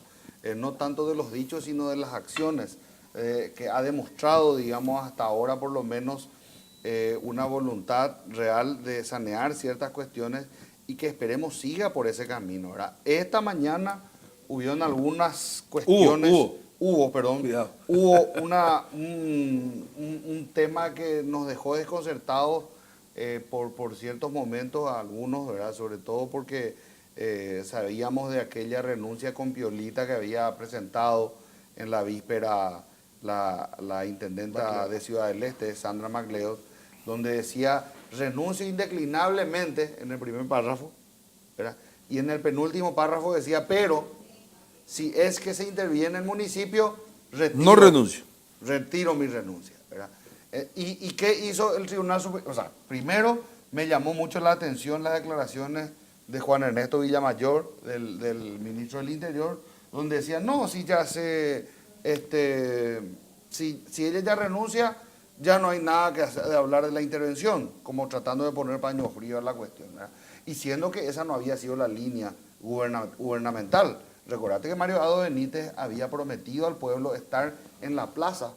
No tanto de los dichos, sino de las acciones. que ha demostrado, digamos, hasta ahora por lo menos una voluntad real de sanear ciertas cuestiones y que esperemos siga por ese camino, ¿verdad? Esta mañana hubieron algunas cuestiones... Cuidado. Hubo un tema que nos dejó desconcertados por ciertos momentos a algunos, ¿verdad? Sobre todo porque sabíamos de aquella renuncia con Piolita que había presentado en la víspera la intendenta de Ciudad del Este, Sandra MacLeod, donde decía renuncio indeclinablemente en el primer párrafo, ¿verdad? Y en el penúltimo párrafo decía, pero si es que se interviene el municipio, No renuncio. retiro mi renuncia, ¿verdad? ¿Y qué hizo el Tribunal Superior? O sea, primero me llamó mucho la atención las declaraciones de Juan Ernesto Villamayor, del ministro del Interior, donde decía, no, si ya si ella ya renuncia, ya no hay nada que hacer de hablar de la intervención, como tratando de poner paño frío a la cuestión, ¿verdad? Y siendo que esa no había sido la línea gubernamental. Recordate que Mario Abdo Benítez había prometido al pueblo estar en la plaza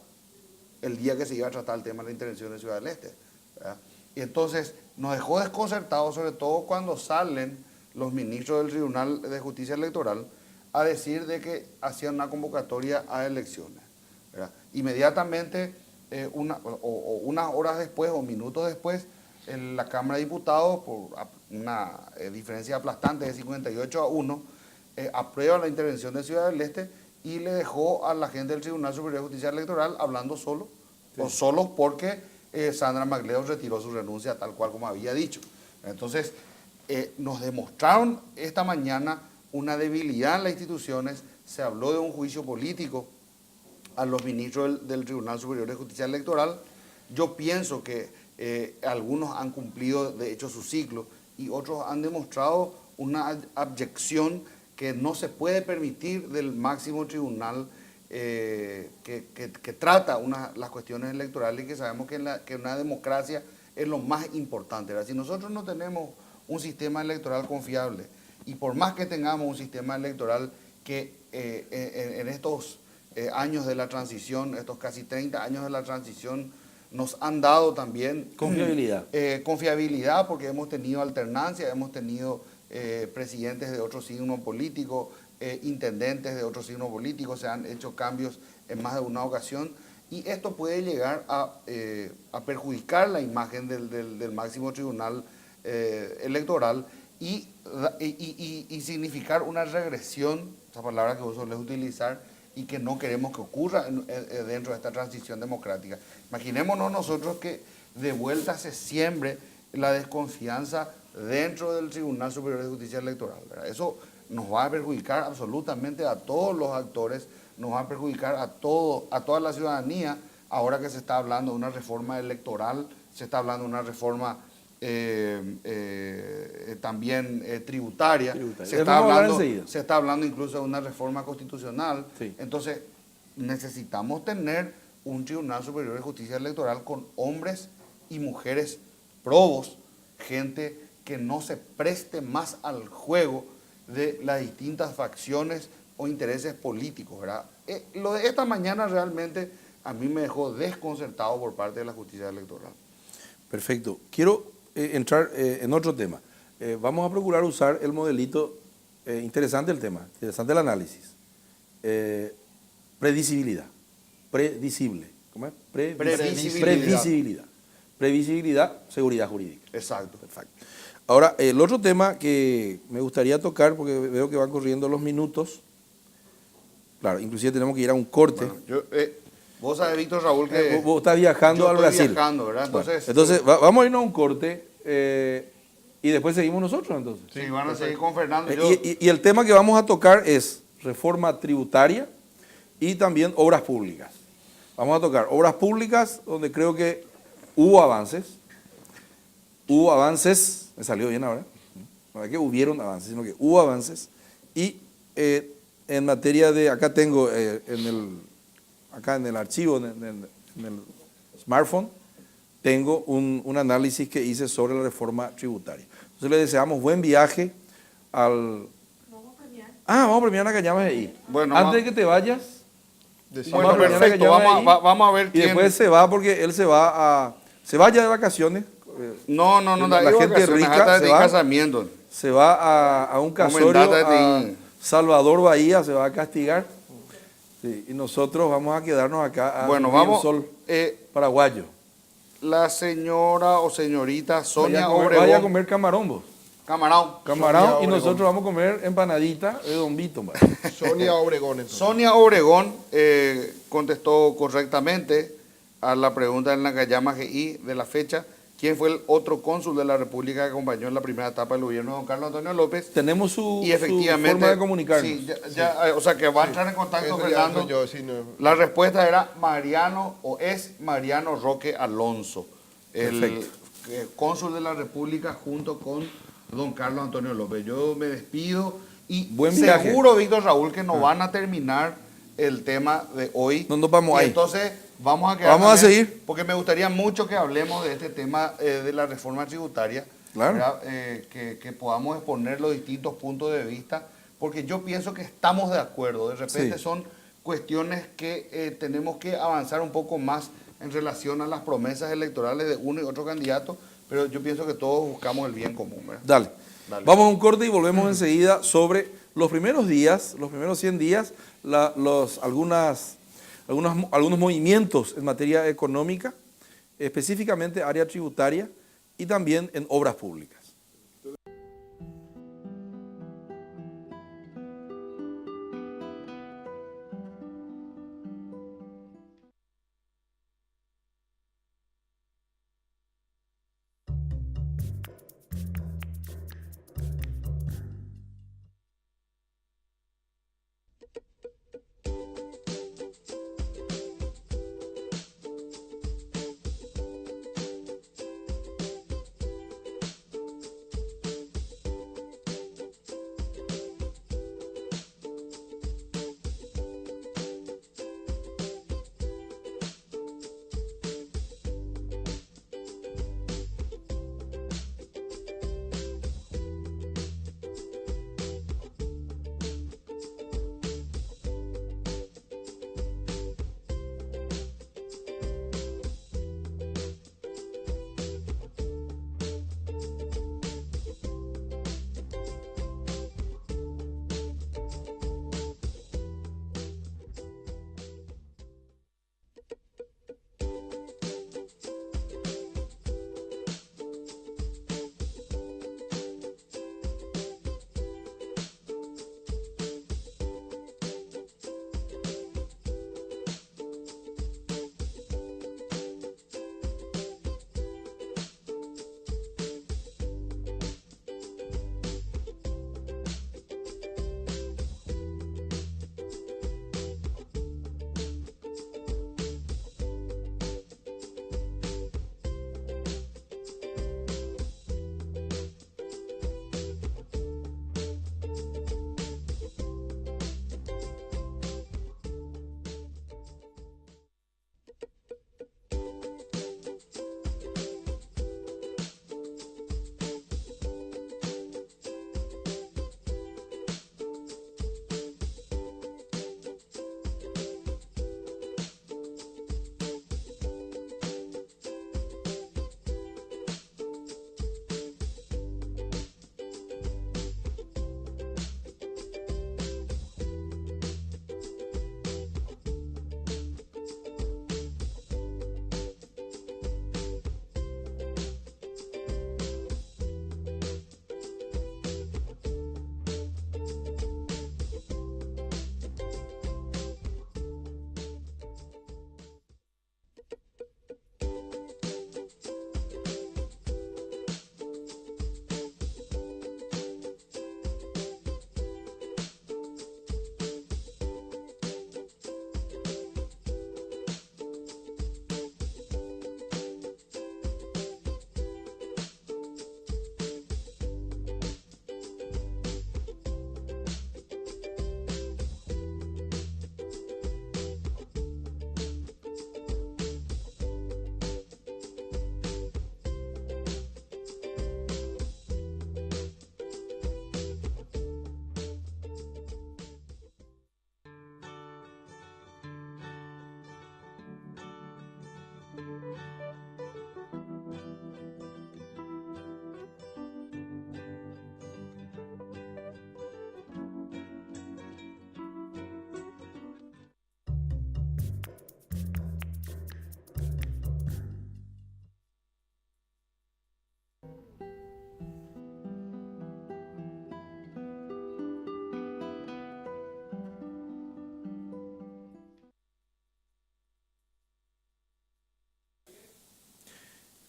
el día que se iba a tratar el tema de la intervención de Ciudad del Este, ¿verdad? Y entonces nos dejó desconcertados, sobre todo cuando salen los ministros del Tribunal de Justicia Electoral a decir de que hacían una convocatoria a elecciones, ¿verdad? Inmediatamente, unas horas después o minutos después, en la Cámara de Diputados, por una diferencia aplastante de 58-1, aprueba la intervención de Ciudad del Este y le dejó a la gente del Tribunal Superior de Justicia Electoral hablando solo, o solo porque Sandra MacLeod retiró su renuncia tal cual como había dicho. Entonces, nos demostraron esta mañana una debilidad en las instituciones, se habló de un juicio político a los ministros del Tribunal Superior de Justicia Electoral. Yo pienso que algunos han cumplido de hecho su ciclo y otros han demostrado una abyección que no se puede permitir del máximo tribunal que trata las cuestiones electorales y que sabemos que una democracia es lo más importante, ¿verdad? Si nosotros no tenemos un sistema electoral confiable y por más que tengamos un sistema electoral que en estos años de la transición, estos casi 30 años de la transición, nos han dado también Confiabilidad. Confiabilidad porque hemos tenido alternancia, hemos tenido presidentes de otro signo político, intendentes de otro signo político, se han hecho cambios en más de una ocasión y esto puede llegar a perjudicar la imagen del máximo tribunal electoral y significar una regresión, esa palabra que vos solés utilizar, y que no queremos que ocurra dentro de esta transición democrática. Imaginémonos nosotros que de vuelta se siembre la desconfianza dentro del Tribunal Superior de Justicia Electoral, ¿verdad? Eso nos va a perjudicar absolutamente a todos los actores, nos va a perjudicar a toda la ciudadanía, ahora que se está hablando de una reforma electoral, se está hablando de una reforma también tributaria. Se está hablando incluso de una reforma constitucional. Sí. Entonces, necesitamos tener un Tribunal Superior de Justicia Electoral con hombres y mujeres probos, gente que no se preste más al juego de las distintas facciones o intereses políticos, ¿verdad? Lo de esta mañana realmente a mí me dejó desconcertado por parte de la justicia electoral. Perfecto. Quiero entrar en otro tema. Vamos a procurar usar el modelito, interesante el tema, interesante el análisis. Predecibilidad. Predecible. ¿Cómo es? Previsibilidad. Previsibilidad, seguridad jurídica. Exacto. Perfecto. Ahora, el otro tema que me gustaría tocar, porque veo que van corriendo los minutos, claro, inclusive tenemos que ir a un corte. Bueno, vos sabés, Víctor Raúl, que vos estás viajando al Brasil. Viajando, ¿verdad? Entonces vamos a irnos a un corte y después seguimos nosotros entonces. Sí, van a seguir con Fernando. Y el tema que vamos a tocar es reforma tributaria y también obras públicas. Vamos a tocar obras públicas donde creo que hubo avances, me salió bien ahora, no es que hubieron avances, sino que hubo avances y en materia de, acá tengo acá en el archivo, en el smartphone, tengo un análisis que hice sobre la reforma tributaria. Entonces le deseamos buen viaje al... Vamos a premiar a Cañamas ahí. Bueno, antes de que te vayas, Bueno, mañana que perfecto. llamen Vamos, ahí. vamos a ver Y quién. después se va porque él se va ya de vacaciones. No, la gente rica hasta se de va. casamiento. Se va a un casorio Comentate a ahí. Salvador Bahía, se va a castigar. Sí, y nosotros vamos a quedarnos acá a Bueno, vivir vamos. el sol paraguayo. La señora o señorita Sonia Vaya Obregón. a comer camarón vos. Camarón. Camarón y Obregón. nosotros vamos a comer empanadita de Don Vito. vaya. Sonia Obregón, entonces. Sonia Obregón contestó correctamente a la pregunta en la que llama GI de la fecha. ¿Quién fue el otro cónsul de la República que acompañó en la primera etapa del gobierno de don Carlos Antonio López? Tenemos su Y efectivamente, forma de comunicarnos. sí, o sea que va a entrar en contacto Eso ya Fernando. soy yo, sí, no. La respuesta era Mariano o es Mariano Roque Alonso, el Perfecto. cónsul de la República junto con don Carlos Antonio López. Yo me despido y Buen viaje. seguro, Víctor Raúl, que no van a terminar el tema de hoy. No nos vamos Y ahí. entonces vamos a quedar Vamos a también, seguir. porque me gustaría mucho que hablemos de este tema de la reforma tributaria. Claro. ¿verdad? Que podamos exponer los distintos puntos de vista, porque yo pienso que estamos de acuerdo. De repente Sí. son cuestiones que tenemos que avanzar un poco más en relación a las promesas electorales de uno y otro candidato, pero yo pienso que todos buscamos el bien común, ¿verdad? Dale. Dale. Vamos a un corte y volvemos enseguida sobre los primeros días, los primeros 100 días, algunos movimientos en materia económica, específicamente área tributaria y también en obras públicas.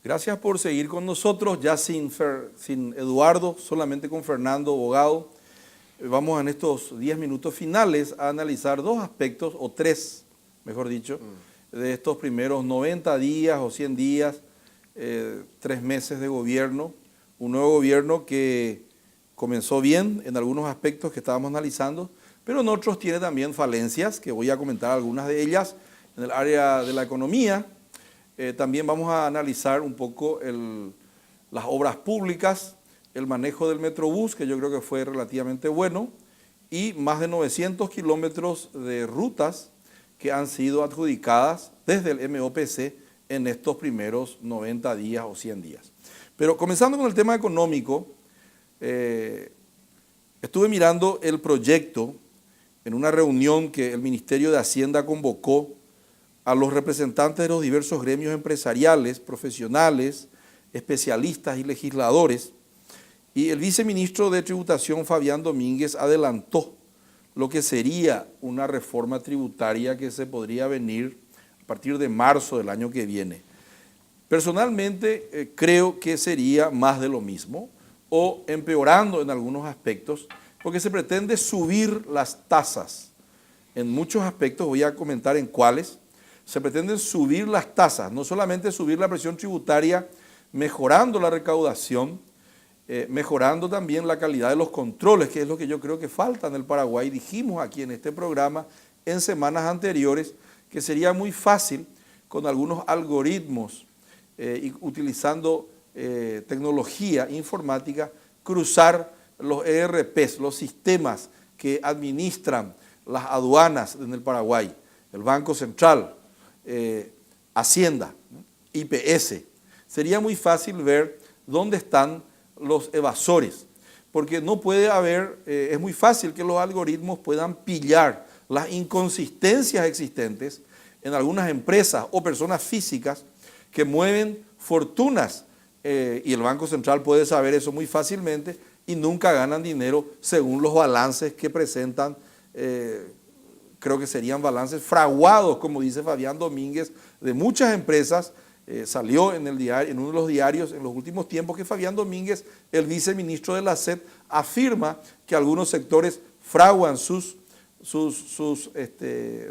Gracias por seguir con nosotros, ya sin Eduardo, solamente con Fernando Bogado. Vamos en estos 10 minutos finales a analizar dos aspectos, o tres, mejor dicho, de estos primeros 90 días o 100 días, 3 meses de gobierno. Un nuevo gobierno que comenzó bien en algunos aspectos que estábamos analizando, pero en otros tiene también falencias, que voy a comentar algunas de ellas. En el área de la economía, también vamos a analizar un poco las obras públicas, el manejo del Metrobús, que yo creo que fue relativamente bueno, y más de 900 kilómetros de rutas que han sido adjudicadas desde el MOPC en estos primeros 90 días o 100 días. Pero comenzando con el tema económico, estuve mirando el proyecto en una reunión que el Ministerio de Hacienda convocó a los representantes de los diversos gremios empresariales, profesionales, especialistas y legisladores, y el viceministro de Tributación, Fabián Domínguez, adelantó lo que sería una reforma tributaria que se podría venir a partir de marzo del año que viene. Personalmente creo que sería más de lo mismo o empeorando en algunos aspectos, porque se pretende subir las tasas. En muchos aspectos, voy a comentar en cuáles, se pretenden subir las tasas, no solamente subir la presión tributaria, mejorando la recaudación, mejorando también la calidad de los controles, que es lo que yo creo que falta en el Paraguay. Dijimos aquí en este programa en semanas anteriores que sería muy fácil con algunos algoritmos y utilizando tecnología informática, cruzar los ERPs, los sistemas que administran las aduanas en el Paraguay, el Banco Central, Hacienda, IPS. Sería muy fácil ver dónde están los evasores, porque no puede haber, es muy fácil que los algoritmos puedan pillar las inconsistencias existentes en algunas empresas o personas físicas que mueven fortunas, y el Banco Central puede saber eso muy fácilmente y nunca ganan dinero según los balances que presentan. Creo que serían balances fraguados, como dice Fabián Domínguez, de muchas empresas. Salió en uno de los diarios en los últimos tiempos que Fabián Domínguez, el viceministro de la SED, afirma que algunos sectores fraguan sus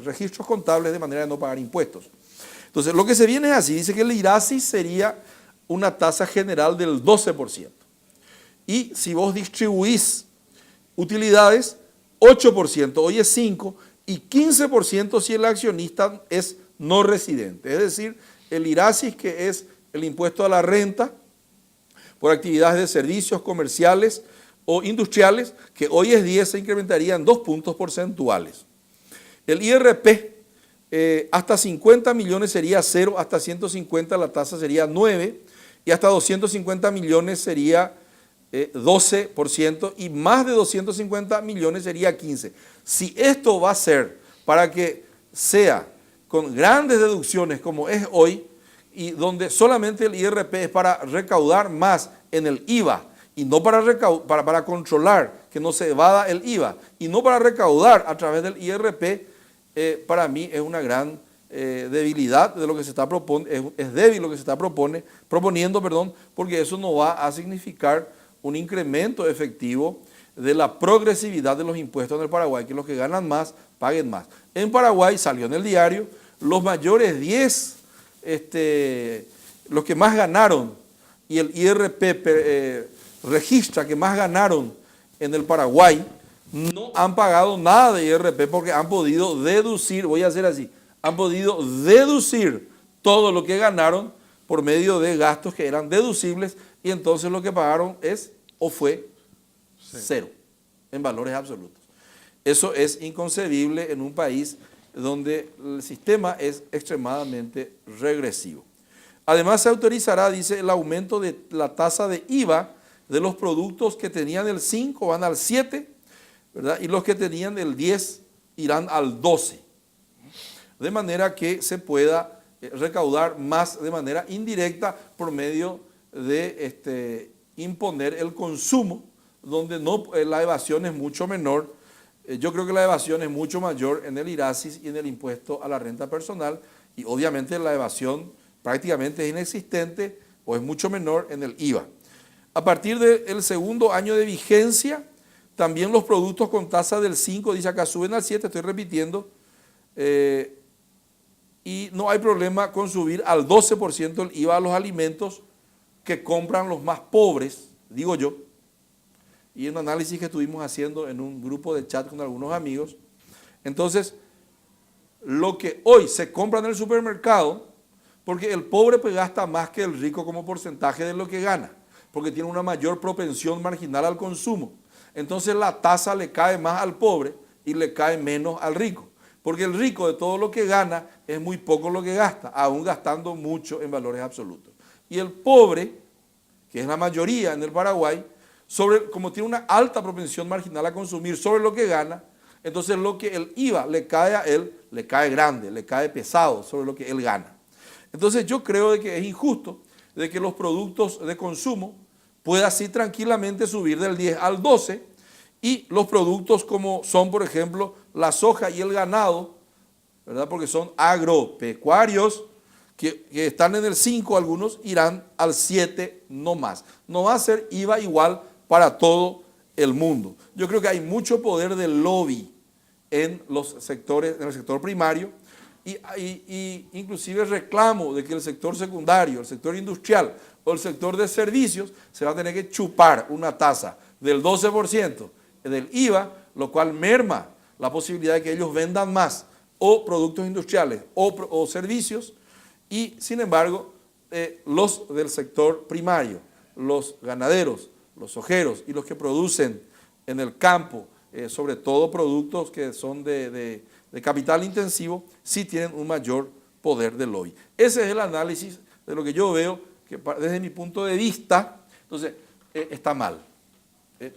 registros contables de manera de no pagar impuestos. Entonces, lo que se viene es así, dice que el IRASI sería una tasa general del 12%. Y si vos distribuís utilidades, 8%, hoy es 5%, y 15% si el accionista es no residente. Es decir, el IRASI, que es el impuesto a la renta por actividades de servicios comerciales o industriales, que hoy es 10, se incrementaría en 2 puntos porcentuales. El IRP, hasta 50 millones sería 0, hasta 150 la tasa sería 9, y hasta 250 millones sería 12%, y más de 250 millones sería 15%. Si esto va a ser para que sea con grandes deducciones como es hoy, y donde solamente el IRP es para recaudar más en el IVA, y no para controlar que no se evada el IVA, y no para recaudar a través del IRP, para mí es una gran debilidad de lo que se está proponiendo, es débil lo que se está proponiendo, porque eso no va a significar un incremento efectivo de la progresividad de los impuestos en el Paraguay, que los que ganan más paguen más. En Paraguay salió en el diario, los mayores 10, los que más ganaron, y el IRP registra que más ganaron en el Paraguay, no han pagado nada de IRP porque han podido deducir, voy a hacer así, han podido deducir todo lo que ganaron por medio de gastos que eran deducibles, y entonces lo que pagaron fue cero en valores absolutos. Eso es inconcebible en un país donde el sistema es extremadamente regresivo. Además se autorizará, dice, el aumento de la tasa de IVA de los productos que tenían el 5 van al 7, ¿verdad? Y los que tenían el 10 irán al 12. De manera que se pueda recaudar más de manera indirecta por medio de imponer el consumo, donde la evasión es mucho menor. Yo creo que la evasión es mucho mayor en el IRASIS y en el impuesto a la renta personal, y obviamente la evasión prácticamente es inexistente o es mucho menor en el IVA. A partir del segundo año de vigencia, también los productos con tasa del 5, dice acá, suben al 7, estoy repitiendo, y no hay problema con subir al 12% el IVA a los alimentos que compran los más pobres, digo yo, y un análisis que estuvimos haciendo en un grupo de chat con algunos amigos. Entonces, lo que hoy se compra en el supermercado, porque el pobre pues gasta más que el rico como porcentaje de lo que gana, porque tiene una mayor propensión marginal al consumo. Entonces la tasa le cae más al pobre y le cae menos al rico, porque el rico de todo lo que gana es muy poco lo que gasta, aún gastando mucho en valores absolutos. Y el pobre, que es la mayoría en el Paraguay, como tiene una alta propensión marginal a consumir sobre lo que gana, entonces lo que el IVA le cae a él, le cae grande, le cae pesado sobre lo que él gana. Entonces yo creo de que es injusto de que los productos de consumo pueda así tranquilamente subir del 10 al 12 y los productos como son, por ejemplo, la soja y el ganado, ¿verdad? Porque son agropecuarios que están en el 5, algunos irán al 7 no más. No va a ser IVA igual para todo el mundo. Yo creo que hay mucho poder de lobby en los sectores, en el sector primario, y inclusive reclamo de que el sector secundario, el sector industrial o el sector de servicios se va a tener que chupar una tasa del 12% del IVA, lo cual merma la posibilidad de que ellos vendan más o productos industriales o servicios, y sin embargo los del sector primario, los ganaderos, los sojeros y los que producen en el campo, sobre todo productos que son de capital intensivo, sí tienen un mayor poder de lobby. Ese es el análisis de lo que yo veo, que desde mi punto de vista, entonces, está mal.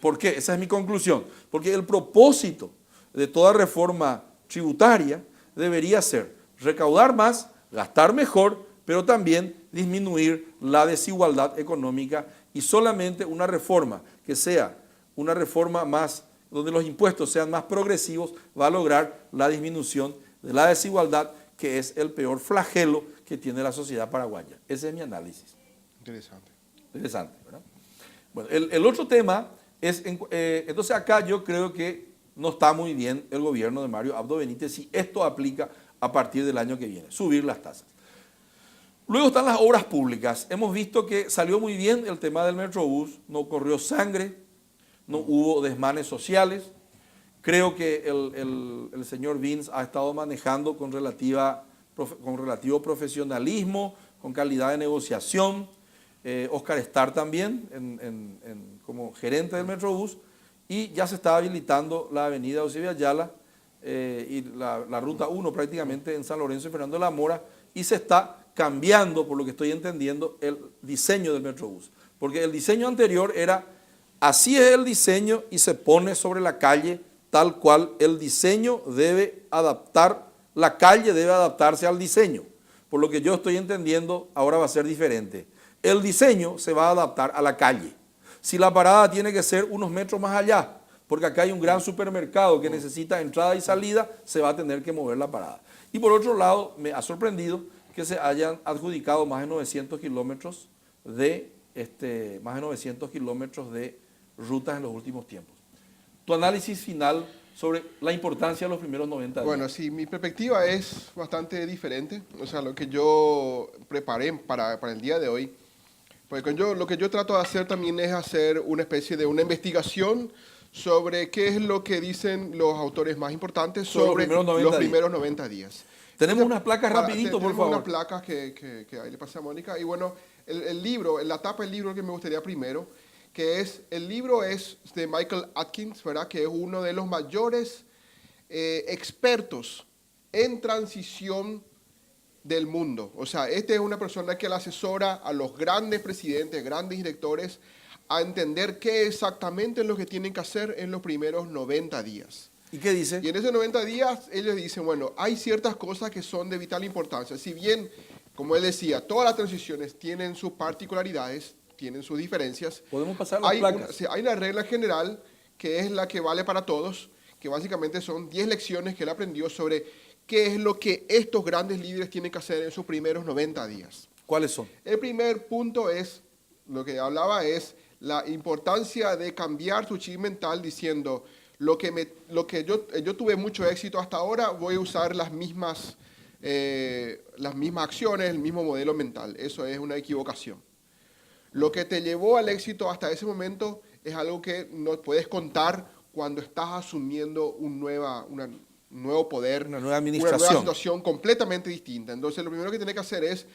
¿Por qué? Esa es mi conclusión. Porque el propósito de toda reforma tributaria debería ser recaudar más, gastar mejor, pero también disminuir la desigualdad económica, y solamente una reforma que sea una reforma más donde los impuestos sean más progresivos, va a lograr la disminución de la desigualdad, que es el peor flagelo que tiene la sociedad paraguaya. Ese es mi análisis. Interesante. Interesante, ¿verdad? Bueno, el otro tema es, entonces acá yo creo que no está muy bien el gobierno de Mario Abdo Benítez si esto aplica a partir del año que viene, subir las tasas. Luego están las obras públicas. Hemos visto que salió muy bien el tema del Metrobús, no corrió sangre, no hubo desmanes sociales. Creo que el señor Vince ha estado manejando con relativo profesionalismo, con calidad de negociación. Oscar Starr también como gerente del Metrobús, y ya se está habilitando la avenida Eusebio Ayala y la ruta 1 prácticamente en San Lorenzo y Fernando de la Mora, y se está cambiando, por lo que estoy entendiendo, el diseño del Metrobús. Porque el diseño anterior era, así es el diseño y se pone sobre la calle tal cual el diseño debe adaptar, la calle debe adaptarse al diseño. Por lo que yo estoy entendiendo, ahora va a ser diferente. El diseño se va a adaptar a la calle. Si la parada tiene que ser unos metros más allá, porque acá hay un gran supermercado que necesita entrada y salida, se va a tener que mover la parada. Y por otro lado, me ha sorprendido que se hayan adjudicado más de 900 kilómetros de rutas en los últimos tiempos. Tu análisis final sobre la importancia de los primeros 90 días. Bueno, sí, mi perspectiva es bastante diferente. O sea, lo que yo preparé para el día de hoy, porque lo que yo trato de hacer también es hacer una especie de una investigación sobre qué es lo que dicen los autores más importantes sobre los primeros 90 días. Tenemos unas placas rapidito, por favor. Tenemos unas placas que ahí le pasé a Mónica. Y bueno, el libro, la tapa del libro que me gustaría primero, el libro es de Michael Atkins, ¿verdad? Que es uno de los mayores expertos en transición del mundo. O sea, este es una persona que le asesora a los grandes presidentes, grandes directores, a entender qué exactamente es lo que tienen que hacer en los primeros 90 días. ¿Y qué dice? Y en esos 90 días ellos dicen, bueno, hay ciertas cosas que son de vital importancia. Si bien, como él decía, todas las transiciones tienen sus particularidades, tienen sus diferencias. Podemos pasar las placas. Hay una regla general que es la que vale para todos, que básicamente son 10 lecciones que él aprendió sobre qué es lo que estos grandes líderes tienen que hacer en sus primeros 90 días. ¿Cuáles son? El primer punto es, lo que hablaba es la importancia de cambiar tu chip mental diciendo, lo que yo tuve mucho éxito hasta ahora, voy a usar las mismas acciones, el mismo modelo mental. Eso es una equivocación. Lo que te llevó al éxito hasta ese momento es algo que no puedes contar cuando estás asumiendo un nuevo poder, una nueva administración, una nueva situación completamente distinta. Entonces, lo primero que tienes que hacer es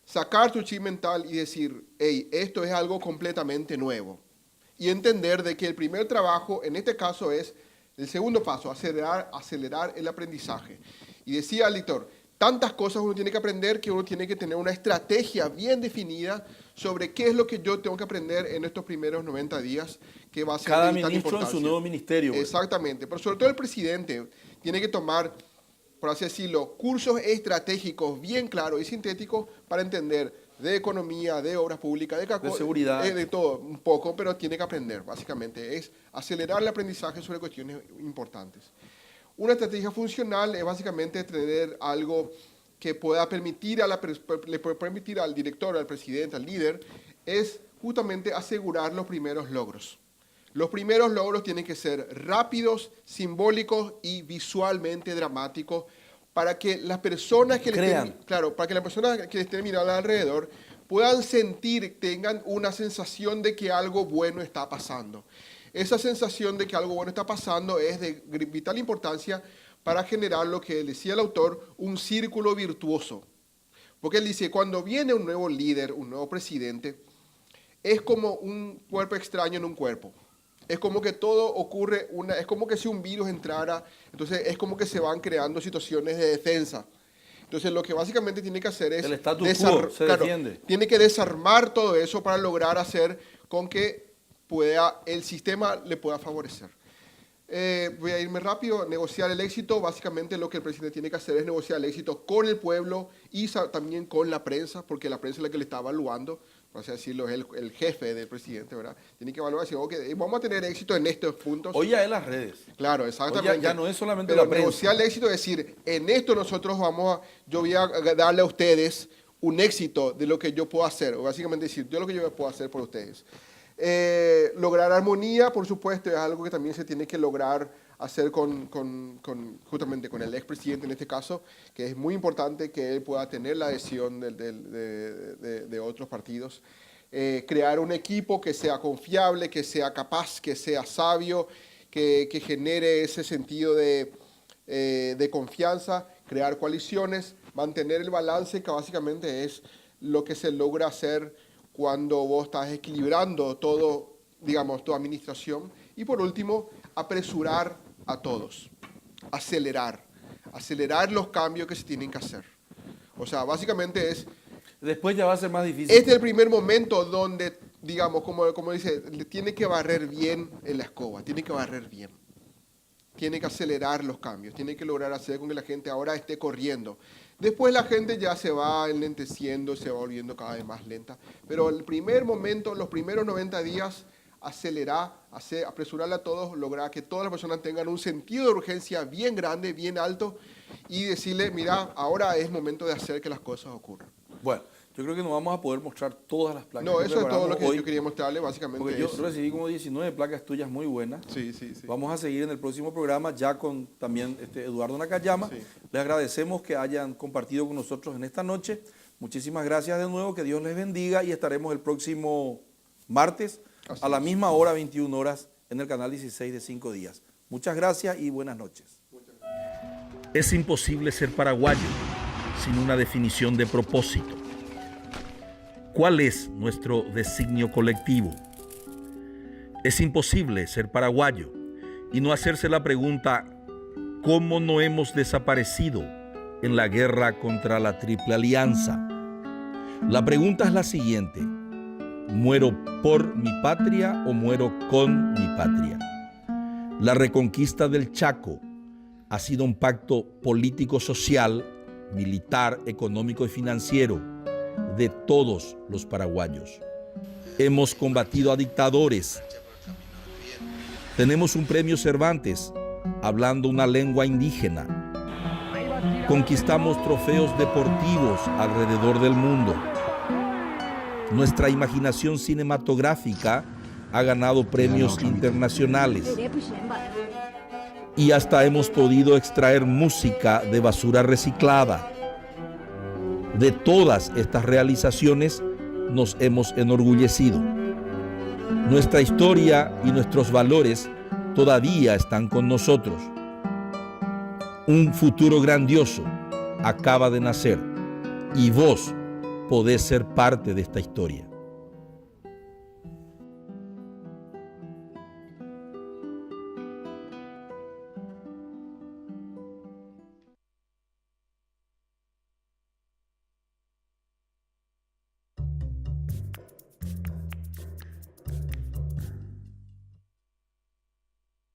sacar tu chip mental y decir, hey, esto es algo completamente nuevo. Y entender de que el primer trabajo, en este caso, es el segundo paso, acelerar el aprendizaje. Y decía Litor, tantas cosas uno tiene que aprender que uno tiene que tener una estrategia bien definida sobre qué es lo que yo tengo que aprender en estos primeros 90 días, que va a ser cada de vital ministro en su nuevo ministerio. Exactamente, pero sobre todo el presidente tiene que tomar, por así decirlo, cursos estratégicos bien claros y sintéticos para entender de economía, de obras públicas, de seguridad. De todo, un poco, pero tiene que aprender, básicamente. Es acelerar el aprendizaje sobre cuestiones importantes. Una estrategia funcional es básicamente tener algo que pueda permitir, le puede permitir al director, al presidente, al líder, es justamente asegurar los primeros logros. Los primeros logros tienen que ser rápidos, simbólicos y visualmente dramáticos para que las personas que le estén mirando alrededor puedan sentir, tengan una sensación de que algo bueno está pasando. Esa sensación de que algo bueno está pasando es de vital importancia para generar lo que decía el autor, un círculo virtuoso. Porque él dice, cuando viene un nuevo líder, un nuevo presidente, es como un cuerpo extraño en un cuerpo. Es como que todo ocurre, es como que si un virus entrara, entonces es como que se van creando situaciones de defensa. Entonces lo que básicamente tiene que hacer es... El status quo se defiende. Tiene que desarmar todo eso para lograr hacer con que el sistema le pueda favorecer. Voy a irme rápido. Negociar el éxito. Básicamente lo que el presidente tiene que hacer es negociar el éxito con el pueblo y también con la prensa, porque la prensa es la que le está evaluando. Por así decirlo, es el jefe del presidente, ¿verdad? Tiene que evaluar, decir, okay, vamos a tener éxito en estos puntos. Hoy ya es las redes. Claro, exactamente. Hoy ya no es solamente pero la prensa. negociar el éxito es decir, en esto yo voy a darle a ustedes un éxito de lo que yo puedo hacer. O básicamente decir, yo lo que yo puedo hacer por ustedes. Lograr armonía, por supuesto, es algo que también se tiene que lograr hacer justamente con el expresidente en este caso, que es muy importante que él pueda tener la adhesión de otros partidos. Crear un equipo que sea confiable, que sea capaz, que sea sabio, que genere ese sentido de confianza, crear coaliciones, mantener el balance, que básicamente es lo que se logra hacer cuando vos estás equilibrando todo, digamos, tu administración. Y por último, apresurar a todos, acelerar los cambios que se tienen que hacer. O sea, básicamente es... Después ya va a ser más difícil. Este es el primer momento donde, digamos, como dice, tiene que barrer bien en la escoba, tiene que barrer bien. Tiene que acelerar los cambios, tiene que lograr hacer con que la gente ahora esté corriendo. Después la gente ya se va enlenteciendo, se va volviendo cada vez más lenta. Pero el primer momento, los primeros 90 días, apresurarla a todos, lograr que todas las personas tengan un sentido de urgencia bien grande, bien alto, y decirle, mira, ahora es momento de hacer que las cosas ocurran. Bueno, yo creo que no vamos a poder mostrar todas las placas. No, eso es todo lo que hoy, yo quería mostrarle, básicamente. Porque yo recibí como 19 placas tuyas muy buenas. Sí. Vamos a seguir en el próximo programa ya con también Eduardo Nakayama. Sí. Les agradecemos que hayan compartido con nosotros en esta noche. Muchísimas gracias de nuevo, que Dios les bendiga y estaremos el próximo martes a la misma hora, 21 horas, en el canal 16 de 5 días. Muchas gracias y buenas noches. Es imposible ser paraguayo sin una definición de propósito. ¿Cuál es nuestro designio colectivo? Es imposible ser paraguayo y no hacerse la pregunta, ¿cómo no hemos desaparecido en la guerra contra la Triple Alianza? La pregunta es la siguiente: ¿muero por mi patria o muero con mi patria? La reconquista del Chaco ha sido un pacto político-social, militar, económico y financiero de todos los paraguayos. Hemos combatido a dictadores. Tenemos un premio Cervantes hablando una lengua indígena. Conquistamos trofeos deportivos alrededor del mundo. Nuestra imaginación cinematográfica ha ganado premios internacionales. Y hasta hemos podido extraer música de basura reciclada. De todas estas realizaciones nos hemos enorgullecido. Nuestra historia y nuestros valores todavía están con nosotros. Un futuro grandioso acaba de nacer y vos podés ser parte de esta historia.